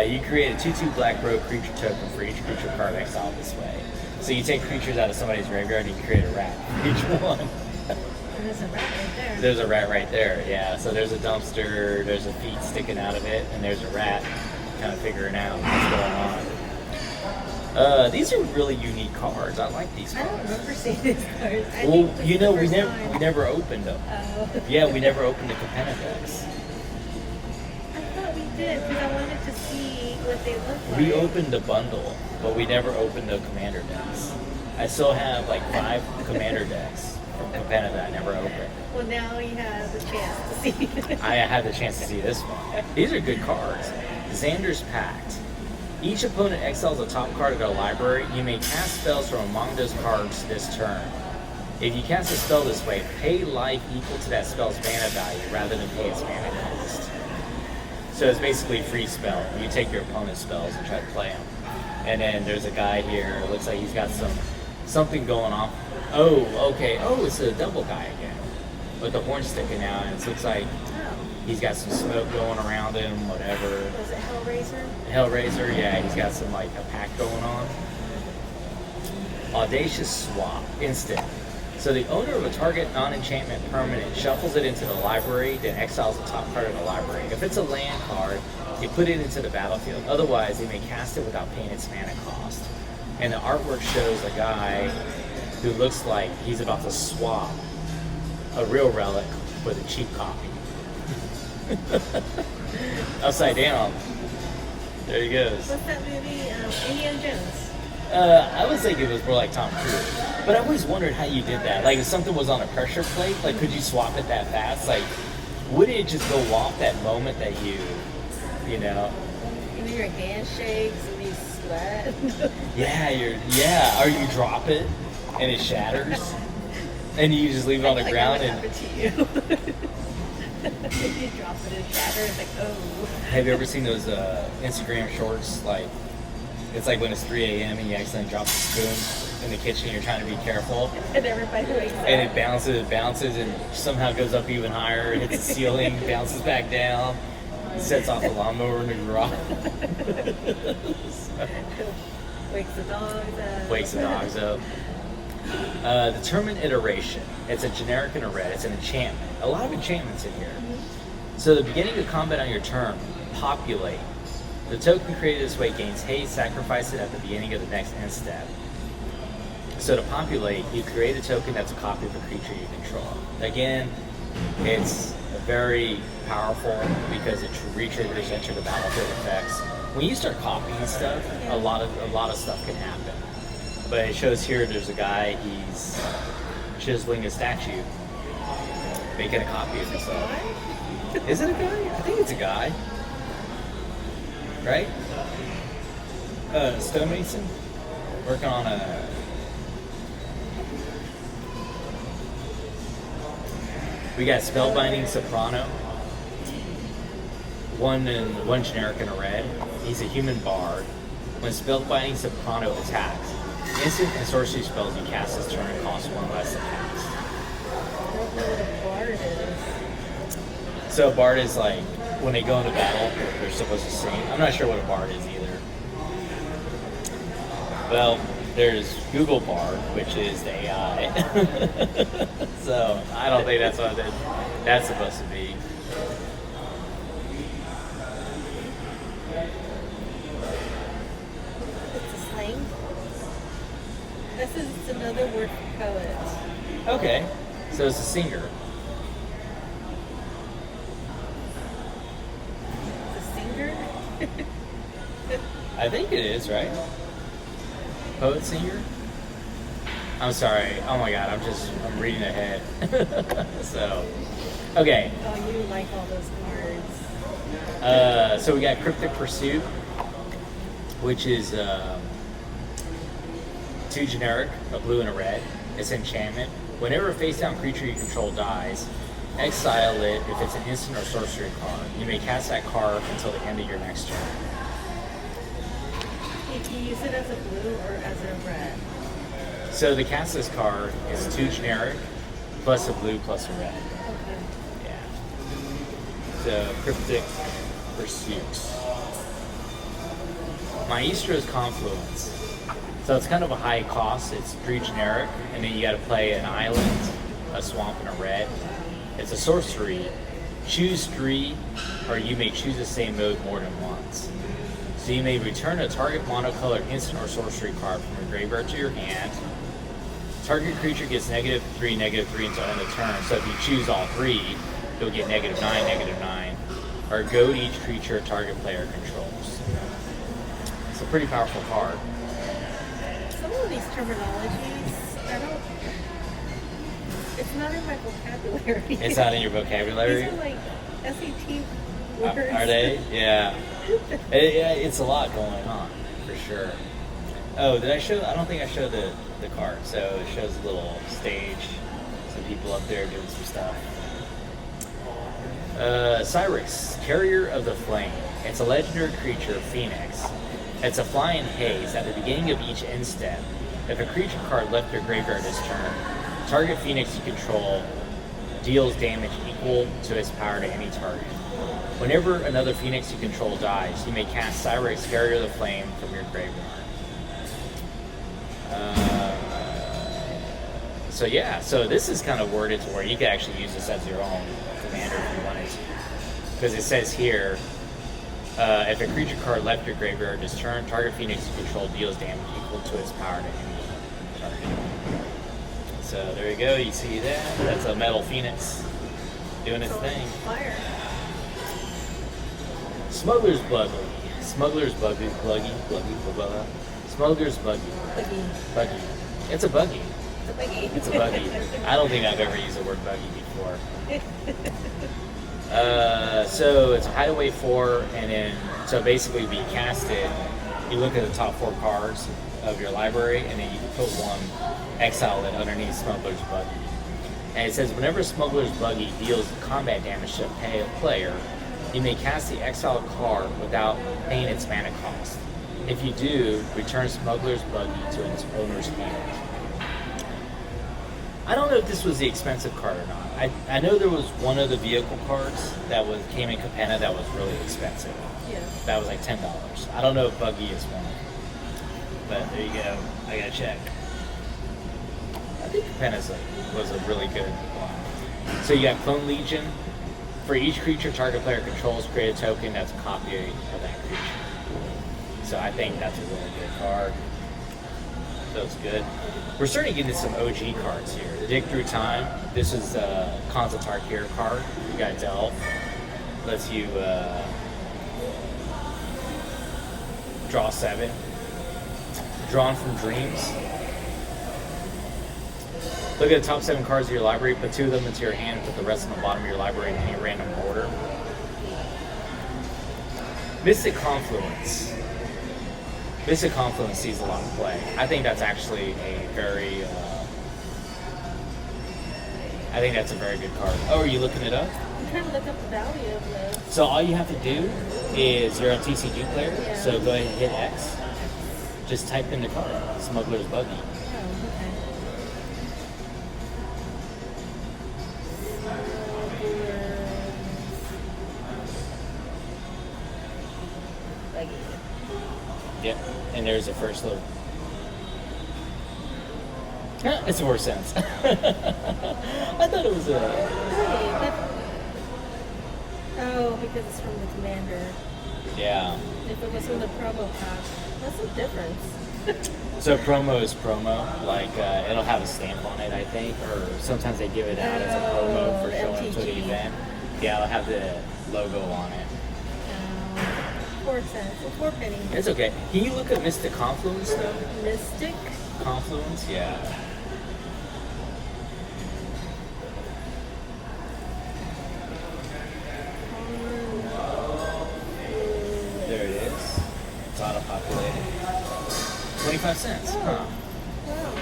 you create a 2/2 black rogue creature token for each creature card exiled this way. So you take creatures out of somebody's graveyard and you create a rat for each one. There's a rat right there. There's a rat right there, yeah. So there's a dumpster, there's a feet sticking out of it, and there's a rat kind of figuring out what's going on. These are really unique cards. I like these I cards. don't remember seeing these cards. I Well, think this is the we first time. never opened them. Oh. Yeah, we never opened the Capenna decks. I thought we did because I wanted to see what they look like. We opened the bundle, but we never opened the commander decks. I still have like 5 commander decks from Capenna that I never opened. Well, now you have the chance to see. I had the chance to see this one. These are good cards. Xander's Pact. Each opponent exiles a top card of their library. You may cast spells from among those cards this turn. If you cast a spell this way, pay life equal to that spell's mana value rather than pay its mana cost. So it's basically a free spell. You take your opponent's spells and try to play them. And then there's a guy here. It looks like he's got something going on. Oh, okay. Oh, it's a double guy again, with the horn sticking out, and it looks like he's got some smoke going around him. Whatever. Was it Hellraiser? Hellraiser, yeah. He's got some a pack going on. Audacious Swap, instant. So the owner of a target non-enchantment permanent shuffles it into the library, then exiles the top card of the library. If it's a land card, you put it into the battlefield. Otherwise, they may cast it without paying its mana cost. And the artwork shows a guy who looks like he's about to swap a real relic with a cheap copy. Upside down. There he goes. What's that movie? Indiana Jones. I would think it was more like Tom Cruise. But I always wondered how you did that. Like, if something was on a pressure plate, like, could you swap it that fast? Like, would it just go off that moment that you know? You know, your hand shakes and you sweat. Yeah, or you drop it and it shatters, and you just leave it on the ground. That would happen to you. If you drop it and shatter, it's like, oh. Have you ever seen those Instagram shorts? Like, it's like when it's 3 a.m. and you accidentally drop the spoon in the kitchen and you're trying to be careful. And everybody wakes up. And it bounces, and somehow goes up even higher, hits the ceiling, bounces back down, sets off the lawnmower in the garage. Wakes the dogs up. Wakes the dogs up. Determined iteration. It's a generic and a red. It's an enchantment. A lot of enchantments in here. So the beginning of combat on your turn, populate. The token created this way gains haste. Sacrifice it at the beginning of the next end step. So to populate, you create a token that's a copy of a creature you control. Again, it's very powerful because it re-triggers enter the battlefield effects. When you start copying stuff, a lot of stuff can happen. But it shows here there's a guy, he's chiseling a statue, making a copy of himself. Is it a guy? I think it's a guy. Right? Stonemason? Working on a... We got Spellbinding Soprano. One generic and a red. He's a human bard. When Spellbinding Soprano attacks, instant and sorcery spells you cast this turn cost one less than cast. I don't know what a bard is. So a bard is like, when they go into battle, they're supposed to sing. I'm not sure what a bard is either. Well, there's Google Bard, which is the AI. So I don't think that's what that's supposed to be. It's a slang. This is another word for poet. Okay, so it's a singer. It's a singer? I think it is, right? Poet singer? I'm sorry. Oh my god, I'm reading ahead. So, okay. Oh, you like all those cards. So we got Cryptic Pursuit, which is 2 generic, a blue and a red. It's enchantment. Whenever a face-down creature you control dies, exile it if it's an instant or sorcery card. You may cast that card until the end of your next turn. You use it as a blue or as a red? So the cast this card is 2 generic, plus a blue, plus a red. Okay. Yeah. So Cryptic Pursuit. Maestro's Confluence. So it's kind of a high cost. It's 3 generic, and then you got to play an island, a swamp, and a red. It's a sorcery. Choose 3, or you may choose the same mode more than once. So you may return a target monocolored instant or sorcery card from your graveyard to your hand. Target creature gets -3, -3 until end of turn. So if you choose all 3, you'll get -9, -9. Or goad each creature target player controls. It's a pretty powerful card. Some of these terminologies, it's not in my vocabulary. It's not in your vocabulary? These are like SAT words. Are they? Yeah. It's a lot going on, for sure. Oh, did I show? I don't think I showed the card. So it shows a little stage, some people up there doing some stuff. Cyrix, Carrier of the Flame. It's a legendary creature, Phoenix. It's a flying haze. At the beginning of each end step, if a creature card left your graveyard this turn, target Phoenix you control deals damage equal to its power to any target. Whenever another Phoenix you control dies, you may cast Cyrix, Carrier of the Flame from your graveyard. So this is kind of worded to where you can actually use this as your own commander if you wanted to. Because it says here, if a creature card left your graveyard this turn, target Phoenix you control deals damage equal to its power to any target. So there you go, you see that? That's a metal Phoenix doing its thing. Fire. Smuggler's Buggy. Smuggler's Smuggler's Buggy. Buggy. Buggy. It's a buggy. It's a buggy. It's a buggy. I don't think I've ever used the word buggy before. So it's a Hideaway 4, and then, so basically we cast it, you look at the top 4 cards of your library, and then you put one, exile it underneath Smuggler's Buggy. And it says, whenever Smuggler's Buggy deals combat damage to a player, you may cast the exiled card without paying its mana cost. If you do, return Smuggler's Buggy to its owner's hand. I don't know if this was the expensive card or not. I know there was one of the vehicle cards that came in Capenna that was really expensive. Yeah. That was like $10. I don't know if Buggy is one. But there you go. I gotta check. I think Capenna was a really good one. So you got Clone Legion. For each creature target player controls, create a token that's a copy of that creature. So I think that's a really good card. Feels good. We're starting to get into some OG cards here. The Dig Through Time. This is a Khans of Tarkir card. You got Delve. Lets you draw 7. Drawn from Dreams. Look at the top 7 cards of your library, put 2 of them into your hand, and put the rest on the bottom of your library in any random order. Mystic Confluence. Mystic Confluence sees a lot of play. I think that's actually a very, I think that's a very good card. Oh, are you looking it up? I'm trying to look up the value of this. So all you have to do is, you're a TCG player, so go ahead and hit X. Just type in the card, Smuggler's Buggy. Oh, okay. Buggy. Yep, and there's the first little. It's 4 cents. I thought it was a. Hey, oh, because it's from the commander. Yeah. If it was from the promo pack, what's the difference? So promo is promo. Like it'll have a stamp on it, I think, or sometimes they give it out as a promo for showing up to the MTG. event. Yeah, it'll have the logo on it. 4 cents. Well, 4 pennies. It's okay. Can you look at Mystic Confluence though? Mystic. Confluence, yeah. There it is. It's auto-populated. 25 cents. Huh. Wow.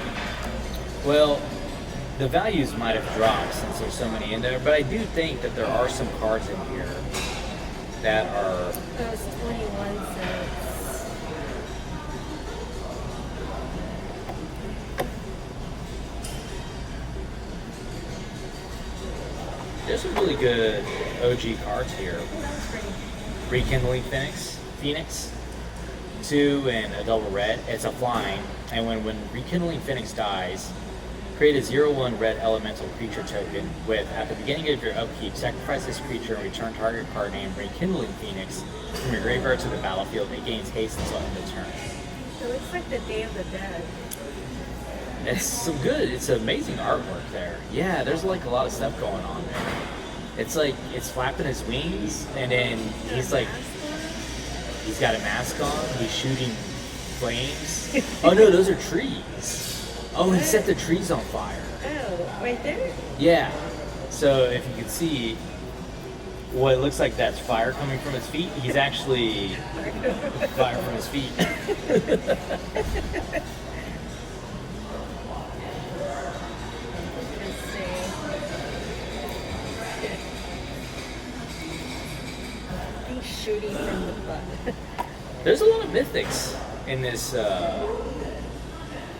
Well, the values might have dropped since there's so many in there, but I do think that there are some cards in here that are. That was 21 cents. There's some really good OG cards here. That was pretty. Rekindling Phoenix. 2 and a double red. It's a flying, and when Rekindling Phoenix dies, create a 0/1 red elemental creature token with, at the beginning of your upkeep, sacrifice this creature and return target card named Rekindling Phoenix from your graveyard to the battlefield. It gains haste until end of turn. It looks like the Day of the Dead. It's some good, it's amazing artwork there. Yeah, there's like a lot of stuff going on there. It's like, it's flapping his wings, and then he's like, he's got a mask on, he's shooting flames. Oh no, those are trees. Oh, he set the trees on fire. Oh, right there? Yeah. So if you can see what it looks like, that's fire coming from his feet. He's actually fire from his feet. Let's see. He's shooting from the butt. There's a lot of mythics in this.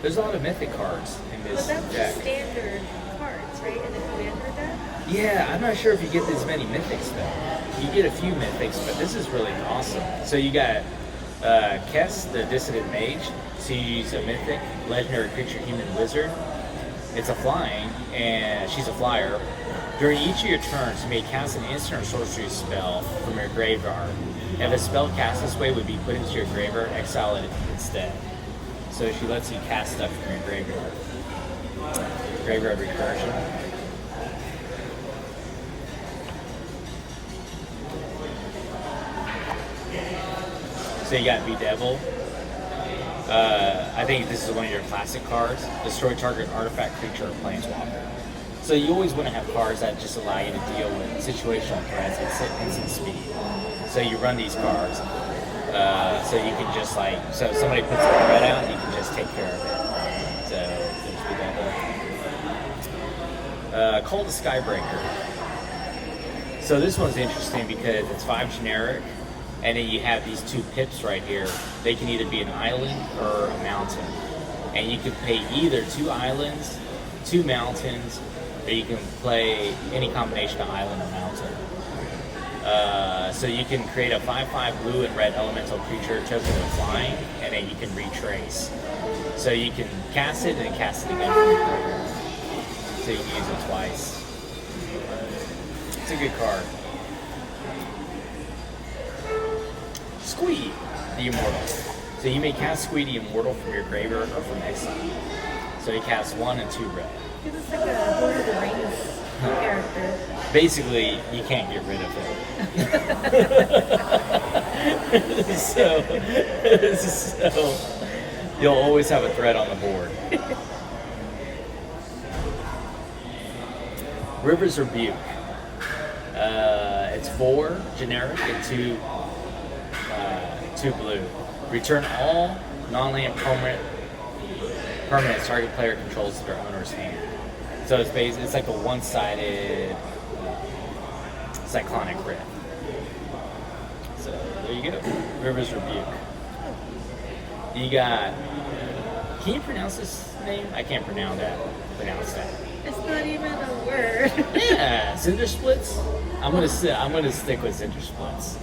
There's a lot of mythic cards in Well, this that's deck. the standard cards, right? In the commander deck? Yeah, I'm not sure if you get as many mythics though. You get a few mythics, but this is really awesome. So you got Kess, the Dissident Mage. So you use a mythic, legendary creature, human wizard. It's a flying, and she's a flyer. During each of your turns, you may cast an instant or sorcery spell from your graveyard. If a spell cast this way would be put into your graveyard, exile it instead. So she lets you cast stuff from your graveyard. Graveyard recursion. So you got Bedevil. I think this is one of your classic cards. Destroy target artifact, creature, or planeswalker. So you always want to have cards that just allow you to deal with situational threats at instant speed. So you run these cards, so you can just so if somebody puts a threat out, you can just take care of it. So there's that. Call the Skybreaker. So this one's interesting because it's 5 generic, and then you have these 2 pips right here. They can either be an island or a mountain, and you can pay either 2 islands, 2 mountains, or you can play any combination of island or mountain. So you can create a 5/5 blue and red elemental creature token with flying, and then you can retrace. So you can cast it and then cast it again from your graveyard. So you can use it twice. It's a good card. Squee, the Immortal. So you may cast Squee the Immortal from your graveyard or from exile. So he casts 1 and 2 red. He looks like a Lord of the Rings character. Basically, you can't get rid of him. so you'll always have a threat on the board. River's Rebuke. It's 4 generic and 2 blue. Return all non-land permanent target player controls to their owner's hand. So it's like a one-sided cyclonic rift. So there you go. River's Rebuke. You got. Can you pronounce this name? I can't pronounce that. It's not even a word. Yeah, Cinder Splits. I'm gonna stick with Cinder Splits.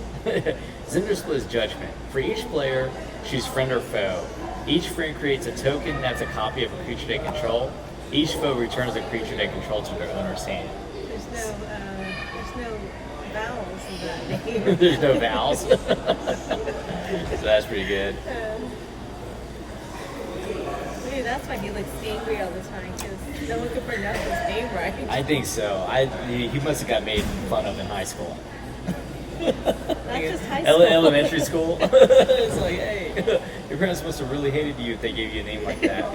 Cinder Splits Judgment. For each player, choose friend or foe. Each friend creates a token that's a copy of a creature they control. Each foe returns a creature they control to their owner's hand. There's no vowels in that name. There's no vowels. So that's pretty good. Maybe that's why he looks angry all the time, because no one can pronounce his name right. I think so. He must have got made fun of in high school. Not just high school. Elementary school. It's like, hey, your parents must have really hated you if they gave you a name like that.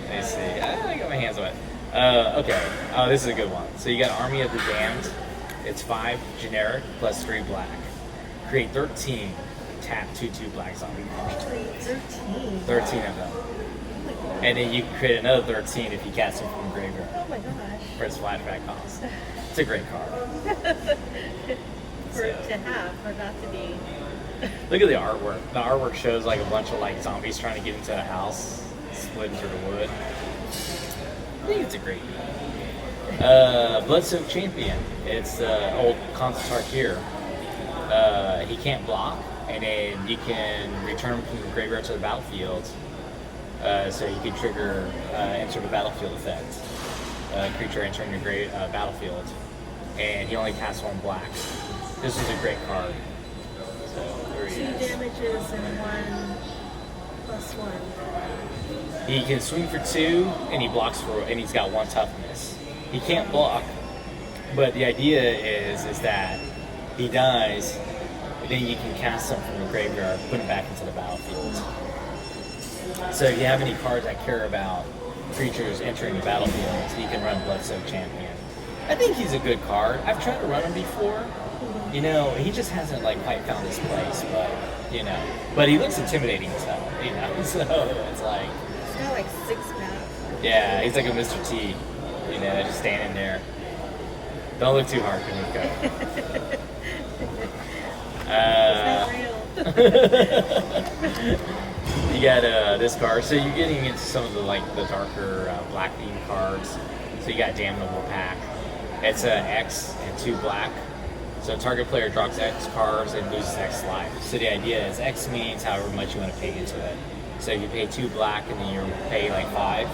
Let me see. I got my hands wet. Okay. Oh, this is a good one. So you got Army of the Damned. It's 5 generic plus 3 black. Create 13 tap 2/2 black zombie creatures. 13 of them. And then you can create another 13 if you cast them from the graveyard. Oh my gosh. For its flashback cost. It's a great card. For it to have, or not to be. Look at the artwork. The artwork shows like a bunch of zombies trying to get into a house, splitting through the wood. I think it's a great Bloodsoaked Champion. It's old Constantar here. He can't block, and then you can return him from the graveyard to the battlefield. So you can trigger enter the battlefield effect. Creature entering your battlefield, and he only casts 1 black. This is a great card. So there he 2 is. damages and 1 plus 1. He can swing for 2, and he blocks and he's got 1 toughness. He can't block, but the idea is that he dies, and then you can cast him from the graveyard, put him back into the battlefield. So if you have any cards that care about creatures entering the battlefield, you can run Bloodsoaked Champion. I think he's a good card. I've tried to run him before. He just hasn't quite found his place, but he looks intimidating as hell, so it's like. He's got 6 maps. Yeah, he's like a Mr. T, just standing there. Don't look too hard, Kumiko. It's not real. You got this card. So you're getting into some of the darker black theme cards. So you got Damnable Pack. It's an X and 2 black. So target player draws X cards and loses X life. So the idea is X means however much you want to pay into it. So if you pay 2 black and then you pay 5,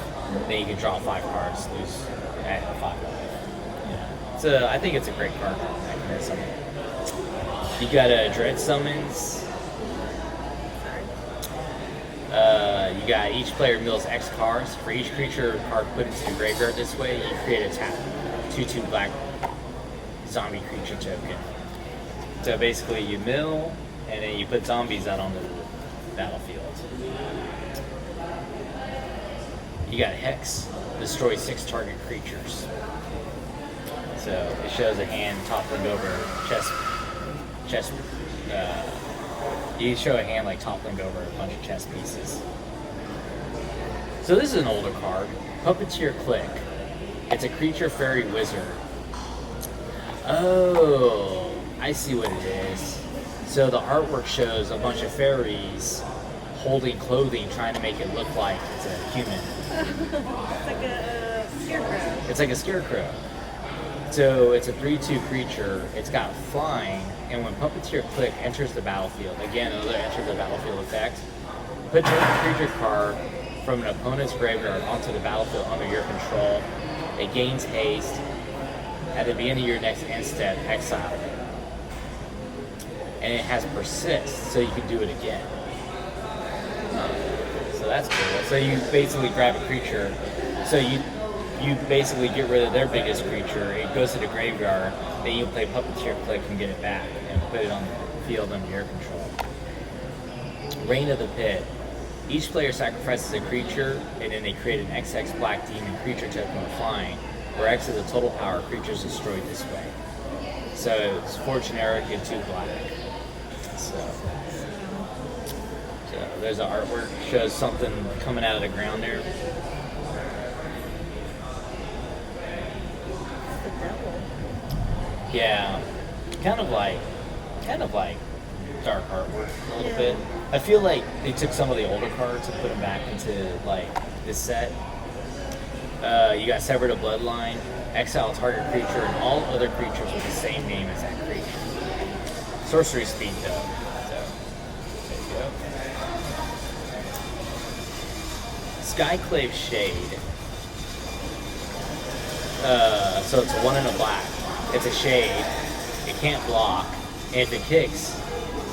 then you can draw 5 cards, lose at 5 life. Yeah. So I think it's a great card mechanism. You got Dread Summons. You got each player mills X cards. For each creature card put into the graveyard this way, you create a tap 2/2 black zombie creature token. So basically you mill, and then you put zombies out on the battlefield. You got Hex, destroy 6 target creatures. So it shows a hand toppling over chess. You show a hand like toppling over a bunch of chess pieces. So this is an older card, Puppeteer Click. It's a creature fairy wizard. Oh, I see what it is. So the artwork shows a bunch of fairies holding clothing, trying to make it look like it's a human. It's like a scarecrow. It's like a scarecrow. So it's a 3/2 creature. It's got flying, and when Puppeteer Click enters the battlefield, again another enter the battlefield effect, put target creature card from an opponent's graveyard onto the battlefield under your control. It gains haste. At the beginning of your next end step, exile it. And it has persist, so you can do it again. So that's cool. So you basically grab a creature. So you basically get rid of their biggest creature. It goes to the graveyard. Then you play Puppeteer Click and get it back and put it on the field under your control. Reign of the Pit. Each player sacrifices a creature, and then they create an XX black demon creature token with flying, where X is the total power creatures destroyed this way. So it's 4 generic and 2 black. So there's the artwork, shows something coming out of the ground there. The devil. Yeah, kind of like dark artwork a little Yeah. bit. I feel like they took some of the older cards and put them back into like this set. You got Sever the Bloodline, exile target creature, and all other creatures with the same name as that creature. Sorcery speed though. So there you go. Skyclave Shade. So it's a 1 and a black. It's a shade. It can't block, and if it kicks,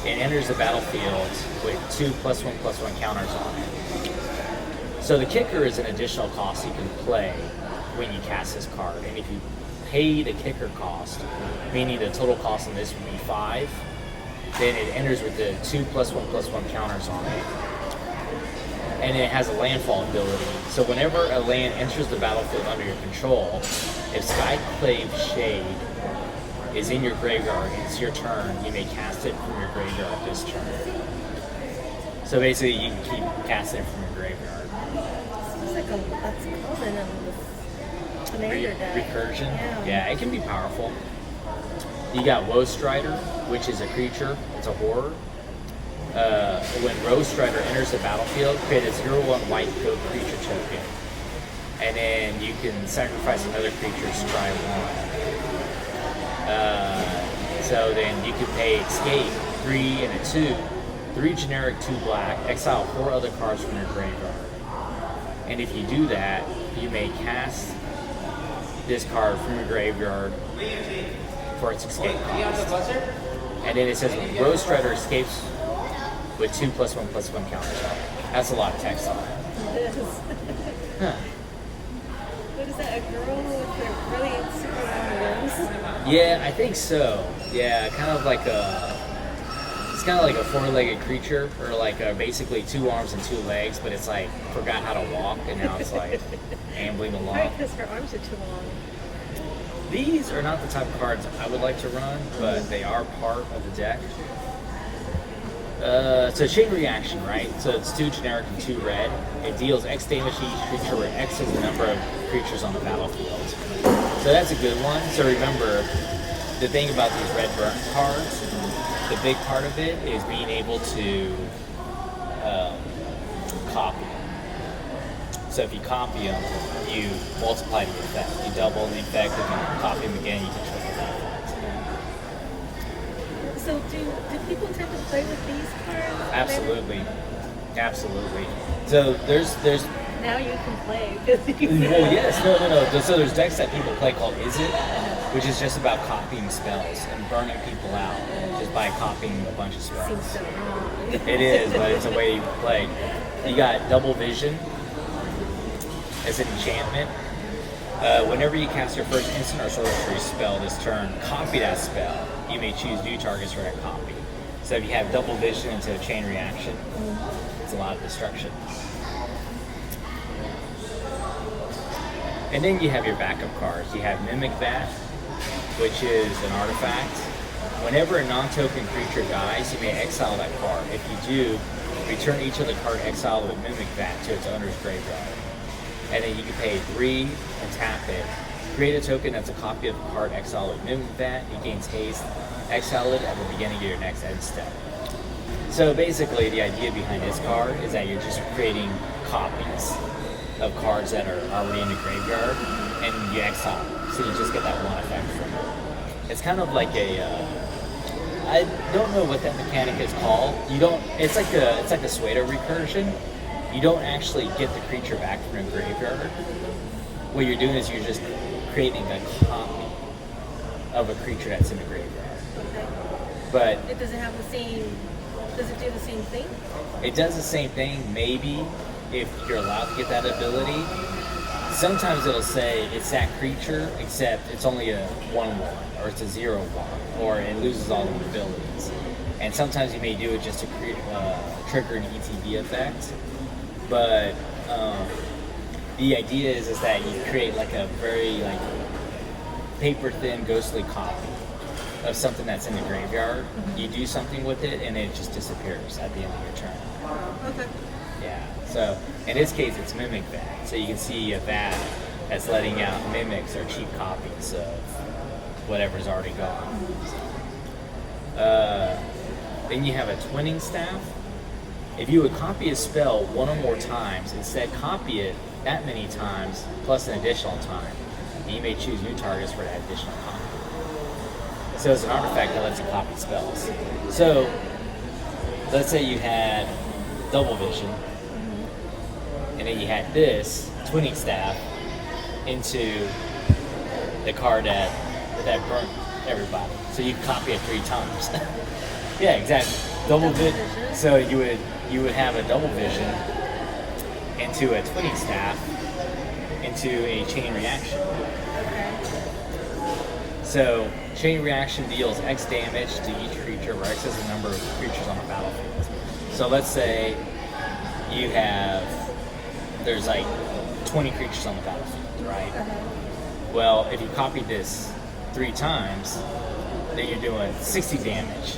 it enters the battlefield with 2 +1/+1 counters on it. So the kicker is an additional cost you can play when you cast this card, and if you pay the kicker cost, meaning the total cost on this would be 5, then it enters with the 2 +1/+1 counters on it. And it has a landfall ability. So whenever a land enters the battlefield under your control, if Skyclave Shade is in your graveyard and it's your turn, you may cast it from your graveyard this turn. So basically you can keep casting it from your graveyard. Seems like that's common on this commander deck. Recursion? Yeah. It can be powerful. You got Woe Strider, which is a creature. It's a horror. When Rose Strider enters the battlefield, create a 0/1 white goat creature token. And then you can sacrifice another creature, scry 1. So then you can pay Escape 3 and a 2, 3 generic, 2 black, exile 4 other cards from your graveyard. And if you do that, you may cast this card from your graveyard for its escape cost. And then it says Rose Strider escapes with 2 +1/+1 counters on it. That's a lot of text on it. It is. Huh. What is that, a girl with her really super long limbs? Yeah, I think so. Yeah, kind of like it's kind of like a 4-legged creature, or like basically 2 arms and 2 legs, but it's like forgot how to walk, and now it's like ambling along. Right, because her arms are too long. These are not the type of cards I would like to run, but they are part of the deck. So chain reaction, right? So it's 2 generic and 2 red. It deals X damage to each creature, where X is the number of creatures on the battlefield. So that's a good one. So remember, the thing about these red burn cards, the big part of it is being able to copy. So if you copy them, you multiply the effect. You double the effect, if you copy them again, you can triple the effect. So do people tend to play with these cards? Absolutely. Absolutely. So there's Now you can play. 'Cause you well, yes, no. So there's decks that people play called Is It, which is just about copying spells and burning people out just by copying a bunch of spells. seems so wrong. It is, but it's a way you play. You got Double Vision as an enchantment. Whenever you cast your first instant or sorcery spell this turn, copy that spell. You may choose new targets for that copy. So if you have double vision into a chain reaction, it's a lot of destruction. And then you have your backup cards. You have Mimic Vat, which is an artifact. Whenever a non-token creature dies, you may exile that card. If you do, return each of the card exiled with Mimic Vat to its owner's graveyard. And then you can pay 3 and tap it. Create a token that's a copy of the card exiled with Mimic Vat. It gains haste. Exile it at the beginning of your next end step. So basically, the idea behind this card is that you're just creating copies of cards that are already in the graveyard, and you exile them. So you just get that one effect from it. It's kind of like I don't know what that mechanic is called. You don't. It's like a Suedo recursion. You don't actually get the creature back from the graveyard. What you're doing is you're just creating a copy of a creature that's in the graveyard. Okay. But It doesn't have the same. Does it do the same thing? it does the same thing, maybe, if you're allowed to get that ability. Sometimes it'll say it's that creature, except it's only a 1/1, or it's a 0/1, or it loses all of the abilities. And sometimes you may do it just to trigger an ETB effect. But the idea is that you create like a very paper thin, ghostly copy of something that's in the graveyard. You do something with it, and it just disappears at the end of your turn. Okay. Yeah. So in this case, it's Mimic Vat. So you can see a vat that's letting out mimics or cheap copies of whatever's already gone. Then you have a Twinning Staff. If you would copy a spell one or more times, instead copy it that many times plus an additional time. And you may choose new targets for that additional copy. So it's an artifact that lets you copy spells. So let's say you had double vision, and then you had this Twinning Staff into the card that burnt everybody. So you copy it 3 times. Yeah, exactly. Double vision. So you would have a double vision into a Twinning Staff into a chain reaction. Okay. So chain reaction deals X damage to each creature, where X is the number of creatures on the battlefield. So let's say there's like 20 creatures on the battlefield, right? Well, if you copied this 3 times, then you're doing 60 damage.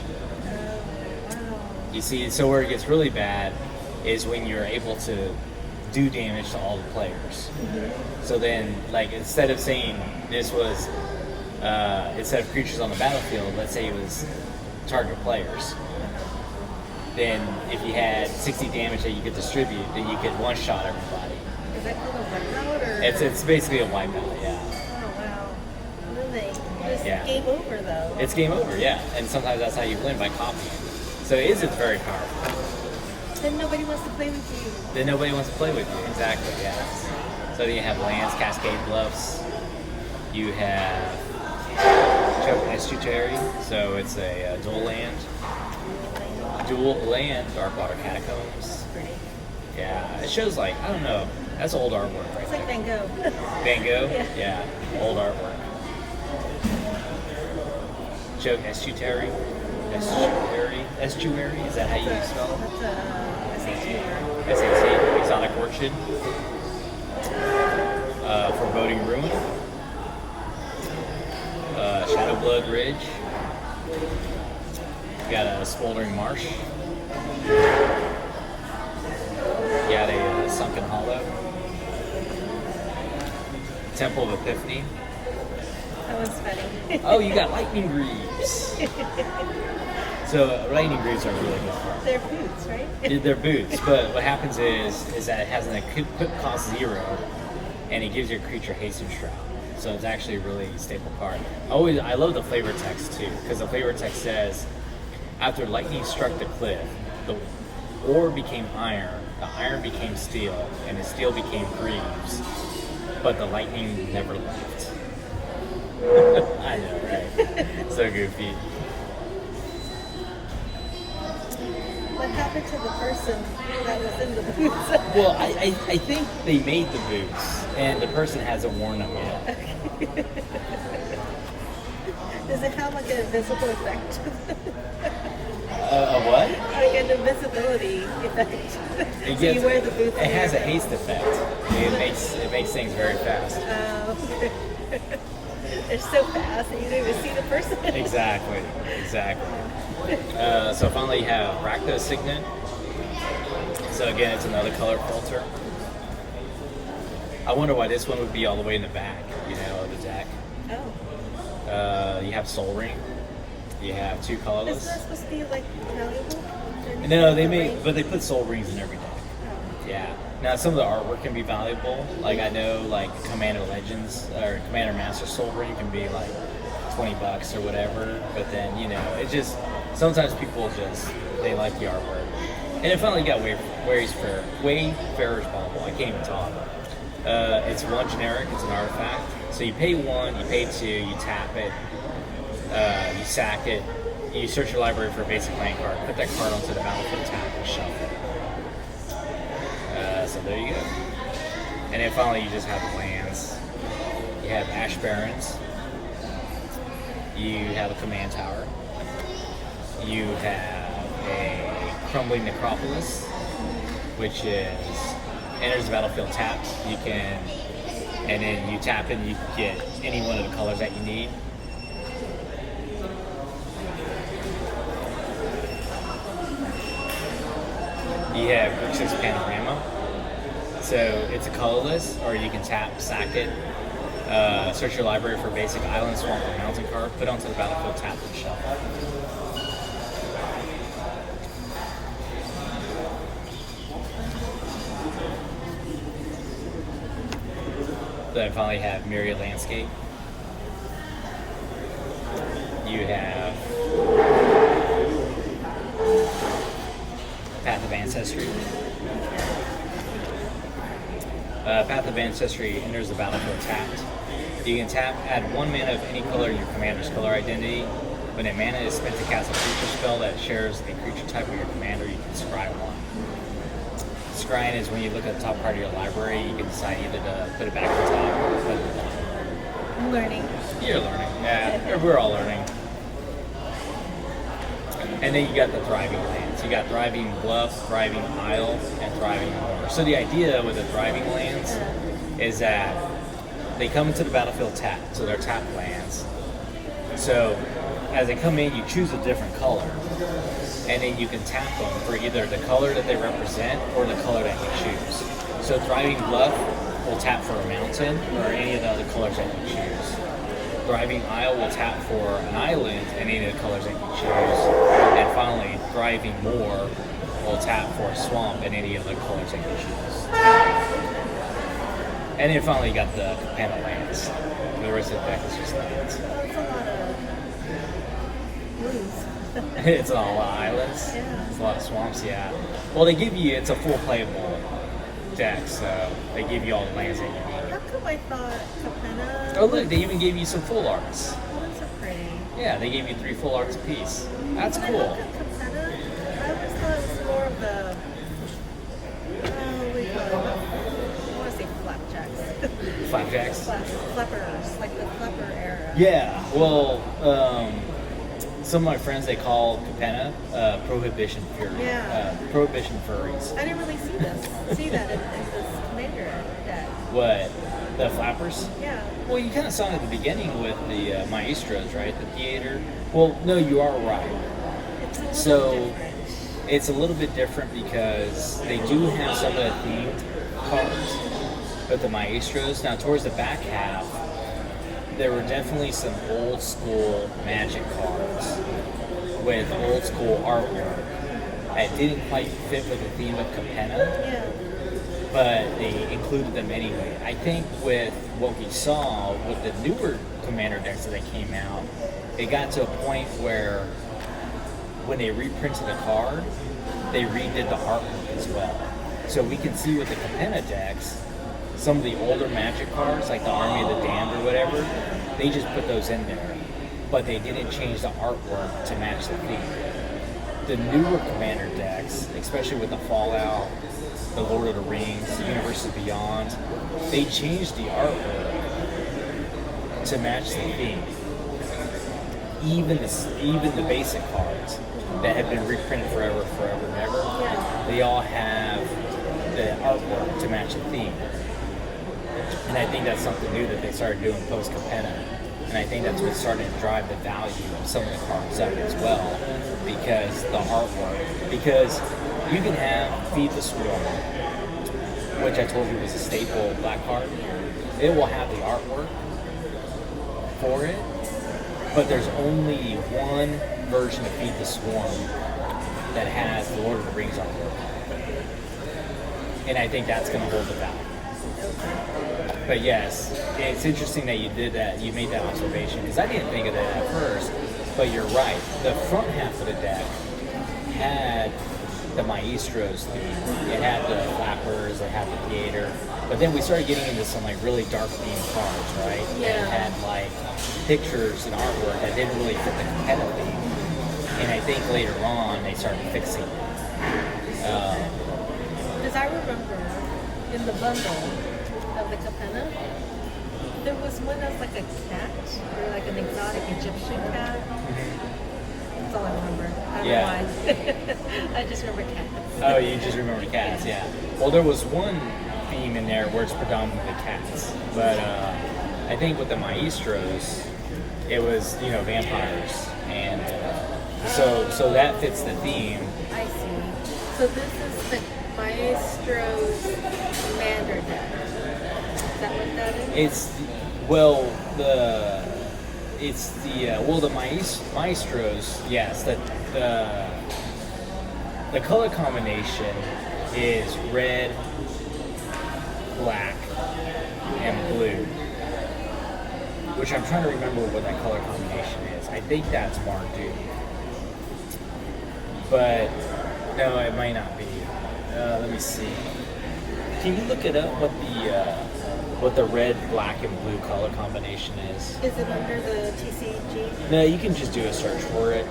You see, so where it gets really bad is when you're able to do damage to all the players. So then, instead of saying this was, instead of creatures on the battlefield, let's say it was target players. Then if you had 60 damage that you could distribute, then you could one-shot everybody. Is that called a wipeout, or? It's basically a wipeout, yeah. Oh, wow. Really? It's Yeah. game over, though. It's game over, yeah. And sometimes that's how you win, by copying. So it's very powerful. Then nobody wants to play with you. Then nobody wants to play with you, exactly, yeah. So then you have lands, Cascade Bluffs. You have Choke Estuary, so it's a dual land. Darkwater Catacombs. Pretty. Yeah, it shows I don't know, that's old artwork right It's like there. Van Gogh. Van Gogh? Yeah. Yeah, old artwork. Choke Estuary? Estuary? Is that how you spell it? That's SAT. SAT, Exotic Orchid. Foreboding Ruin. Shadowblood Ridge. You got a Smoldering Marsh. You got a Sunken Hollow. Temple of Epiphany. That one's funny. Oh, you got Lightning Greaves. So Lightning Greaves are really good for They're boots, right? They're boots, but what happens is that it has an equip cost 0, and it gives your creature haste and shroud. So it's actually a really stable card. I love the flavor text too, because the flavor text says, after lightning struck the cliff, the ore became iron, the iron became steel, and the steel became greaves, but the lightning never left. I know, right? So goofy. What happened to the person that was in the boots? Well, I think they made the boots, and the person hasn't worn them yet. Does it have like an invisible effect? A what? Like an invisibility effect. It So gets, you wear the boots. it has a haste effect. It makes things very fast. They're so fast that you don't even see the person. Exactly. So finally, you have Racto Signet. So again, it's another color filter. I wonder why this one would be all the way in the back, of the deck. Oh. You have Soul Ring. You have two colorless. Isn't that supposed to be like valuable? No, but they put soul rings in every deck. Oh. Yeah. Now some of the artwork can be valuable. Like I know, like Commander Legends or Commander Master Soul Ring can be like $20 or whatever. But then it just sometimes people they like the artwork. And it finally got Wayfarer's Bauble. I can't even talk. It's one generic. It's an artifact. So you pay one, you pay two, you tap it, you sack it, you search your library for a basic land card, put that card onto the battlefield, tap and shuffle. So there you go. And then finally, you just have the lands. You have Ash Barrens. You have a command tower. You have a Crumbling Necropolis, which enters the battlefield tapped. And then you tap it and you get any one of the colors that you need. You have Grixis Panorama. So it's a colorless, or you can tap, sack it, search your library for basic island, swamp, or mountain card, put it onto the battlefield, tap, and shuffle. Then I finally have Myriad Landscape. You have Path of Ancestry. Path of Ancestry enters the battlefield tapped. You can tap, add 1 mana of any color in your commander's color identity. When a mana is spent to cast a creature spell that shares a creature type with your commander, you can scry one. Scrying is when you look at the top part of your library, you can decide either to put it back on top or put it at the bottom. I'm learning. You're learning. Yeah, we're all learning. And then you got the Thriving Lands. You got Thriving Bluff, Thriving Isle, and Thriving Moor. So the idea with the Thriving Lands is that they come into the battlefield tapped, so they're tapped lands. So as they come in, you choose a different color, and then you can tap them for either the color that they represent or the color that you choose. So Thriving Bluff will tap for a mountain or any of the other colors that you choose. Thriving Isle will tap for an island and any of the colors that you choose. And finally, Thriving Moor will tap for a swamp and any of the colors that you choose. And then finally, you got the Capenna lands. The rest of the deck is just lands. It's a lot of blues. It's a lot of islands. Yeah. It's a lot of swamps, yeah. Well, it's a full playable deck, so they give you all the lands that you need. How come I thought Capenna? Oh, look, they even gave you some full arts. Oh, that's so pretty. Yeah, they gave you 3 full arts apiece. That's When I cool. look at Capenna, I always thought it was more of the. What do you call it? I want to say flapjacks. Flapjacks? Flappers, like the flapper era. Yeah, well, some of my friends, they call Capenna Prohibition Fury. Yeah. Prohibition Furries. I didn't really see that in this commander deck. What? The flappers? Yeah. Well, you kind of saw it at the beginning with the Maestros, right? The theater. Well, no, you are right. It's a little So different. it's a little bit different because they do have some of the themed cards, but the Maestros, now towards the back half, there were definitely some old school Magic cards with old school artwork that didn't quite fit with the theme of Capenna, Yeah. but they included them anyway. I think with what we saw with the newer Commander decks that came out, it got to a point where when they reprinted the card, they redid the artwork as well. So we can see with the Capenna decks, some of the older Magic cards, like the Army of the Damned or whatever, they just put those in there. But they didn't change the artwork to match the theme. The newer Commander decks, especially with the Fallout, the Lord of the Rings, the Universes Beyond, they changed the artwork to match the theme. even the basic cards that have been reprinted forever and ever, Yeah. they all have the artwork to match the theme. And I think that's something new that they started doing post Capenna. And I think that's what's starting to drive the value of some of the cards up as well, because the artwork. Because you can have Feed the Swarm, which I told you was a staple black card. It will have the artwork for it, but there's only one version of Feed the Swarm that has the Lord of the Rings artwork. And I think that's going to hold the value. But yes, it's interesting that you did that, you made that observation, because I didn't think of that at first, but you're right. The front half of the deck had the Maestros theme. It had the Flappers, it had the Theater, but then we started getting into some like really dark themed cards, right? Yeah. That had like pictures and artwork that didn't really fit the competitive theme. And I think later on they started fixing it. Because I remember in the bundle of the Capenna, there was one that was like a cat, or like an exotic Egyptian cat. That's all I remember. I don't know why. I just remember cats. Oh, you just remember cats, yeah. Well, there was one theme in there where it's predominantly cats, but I think with the Maestros, it was vampires, and so that fits the theme. I see. So this is the Maestro's Commander deck. Is that what that is? The Maestros. Yes, the color combination is red, black, and blue. Which I'm trying to remember what that color combination is. I think that's Mardu. But no, it might not be. Let me see. Can you look it up what the red, black, and blue color combination is? Is it under the TCG? No, you can just do a search for it.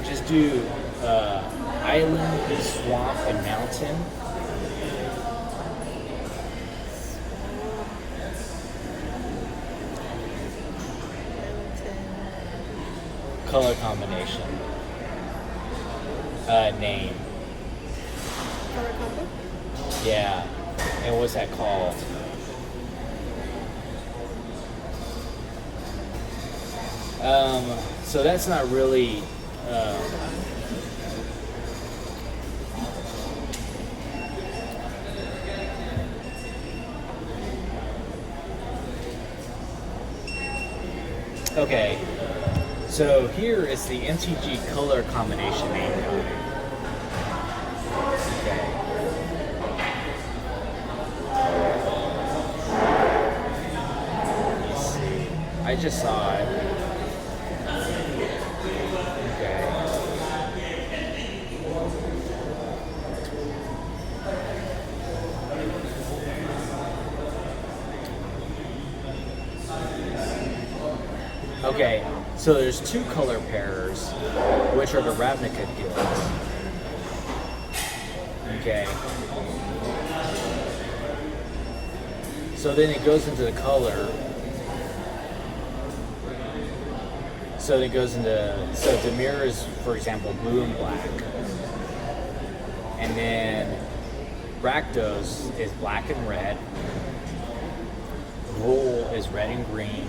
Just do island, swamp, and mountain. Color combination. Name. Color combo? Yeah. And what's that called? So that's not really. Okay. So here is the MTG color combination name code. Okay. Let me see. I just saw it. Okay. Okay. So there's two color pairs, which are the Ravnica guilds. Okay. So then it goes into the color. So it goes into, so Demir is, for example, blue and black. And then Rakdos is black and red. Rule is red and green.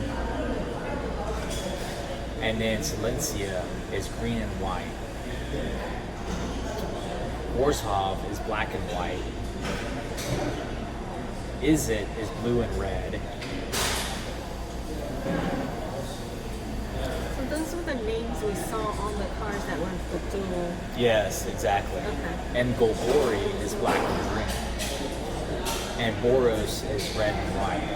And then Silencia is green and white. Warshav is black and white. Izzet is blue and red. So those were the names we saw on the cards that were the dual. Yes, exactly. Okay. And Golgori is black and green. And Boros is red and white.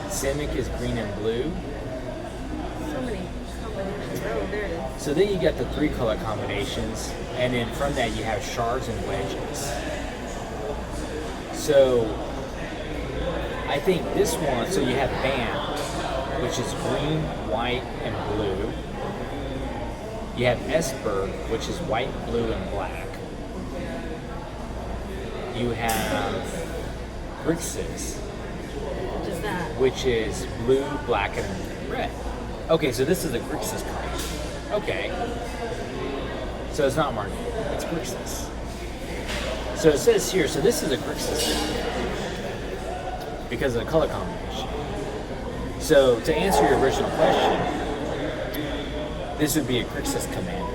Simic is green and blue. So many combinations. Oh, there it is. So then you get the three color combinations, and then from that you have shards and wedges. So I think this one, so you have Band, which is green, white, and blue. You have Esper, which is white, blue, and black. You have Grixis, Which is that? which is blue, black, and red. Okay, so this is a Grixis card. Okay. So it's not Marnie, it's Grixis. So it says here, so this is a Grixis because of the color combination. So to answer your original question, this would be a Grixis commander.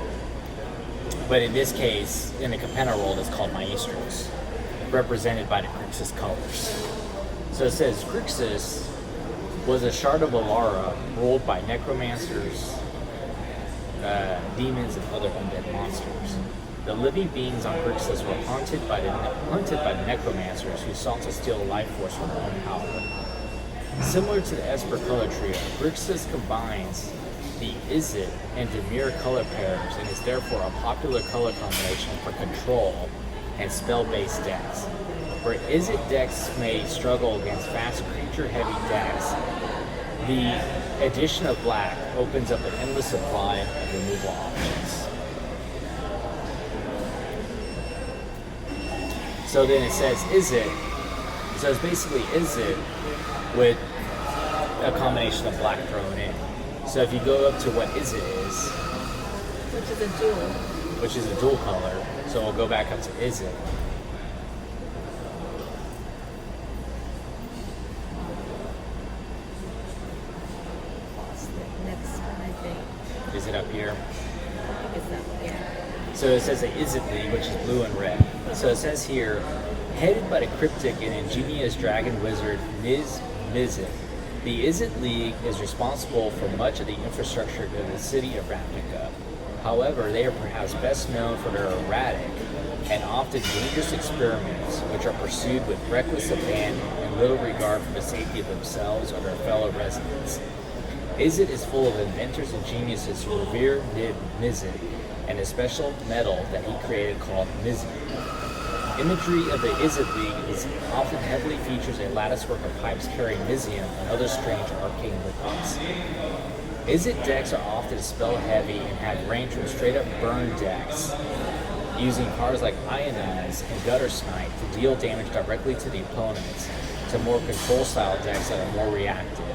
But in this case, in the Capenna world, it's called Maestros, represented by the Grixis colors. So it says Grixis was a shard of Alara ruled by necromancers, demons, and other undead monsters. The living beings on Grixis were hunted by the necromancers who sought to steal life force from their own power. Similar to the Esper color trio, Grixis combines the Izzet and Dimir color pairs and is therefore a popular color combination for control and spell-based decks. Where Izzet decks may struggle against fast creature-heavy decks, the addition of black opens up an endless supply of removal options. So then it says Izzet. So it's basically Izzet with a combination of black thrown in. So if you go up to what Izzet is, Which is a dual. which is a dual color, so we'll go back up to Izzet. It's the next one, I think. Is it up here? I think it's that one, yeah. So it says the Izzet League, which is blue and red. So it says here, headed by the cryptic and ingenious dragon wizard Mizit, the Izzet League is responsible for much of the infrastructure of the city of Ravnica. However, they are perhaps best known for their erratic and often dangerous experiments, which are pursued with reckless abandon and little regard for the safety of themselves or their fellow residents. Izzet is full of inventors and geniuses who revere Mizit and a special metal that he created called Mizit. Imagery of the Izzet League is often heavily features a latticework of pipes carrying Mizium and other strange arcane weapons. Izzet decks are often spell heavy and have range from straight up burn decks, using cards like Ionize and Gutter Snipe to deal damage directly to the opponents, to more control style decks that are more reactive.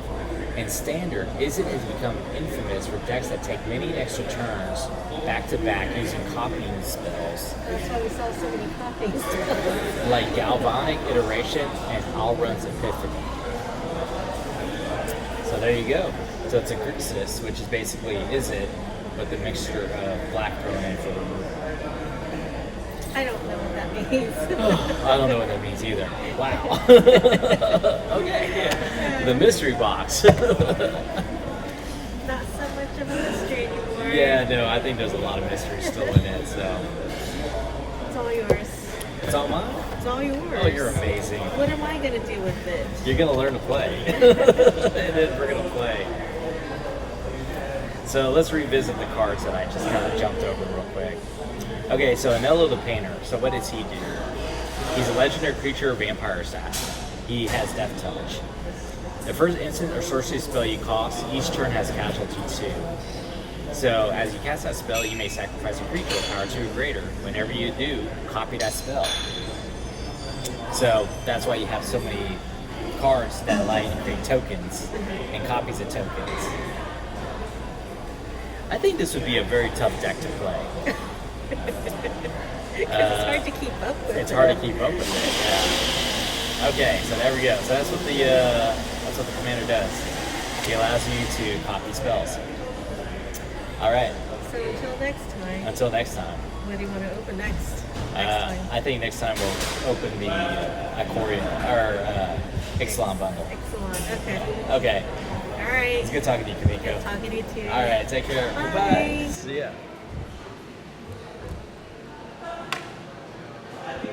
In Standard, Izzet has become infamous for decks that take many extra turns back to back using copying spells. That's why we saw so many copies. Like Galvanic Iteration and Alrun's Epiphany. So there you go. So it's a Grixis, which is basically Izzet with a mixture of black thrown in for removal. I don't know what that means. I don't know what that means either. Wow. Okay. Yeah. The mystery box. Not so much of a mystery anymore. Yeah, no, I think there's a lot of mystery still in it, so. It's all yours. It's all mine? It's all yours. Oh, you're amazing. What am I going to do with it? You're going to learn to play. And then we're going to play. So let's revisit the cards that I just kind of jumped over real quick. Okay, so Anello the Painter. So what does he do? He's a legendary creature, vampire assassin. He has Death Touch. The first instant or sorcery spell you cast each turn has casualty 2. So as you cast that spell, you may sacrifice a creature with power 2 or greater. Whenever you do, copy that spell. So that's why you have so many cards that allow you to create tokens and copies of tokens. I think this would be a very tough deck to play. It's hard to keep up with. It's hard to keep up with it, yeah. Okay, so there we go. So that's what the commander does. He allows you to copy spells. All right. So until next time. Until next time. What do you want to open next? I think next time we'll open the Ikoria or Ixalan bundle. Excellent. Okay. Okay. All right. It's good talking to you, Kumiko. Talking to you too. All right. Take care. Bye. Goodbye. See ya.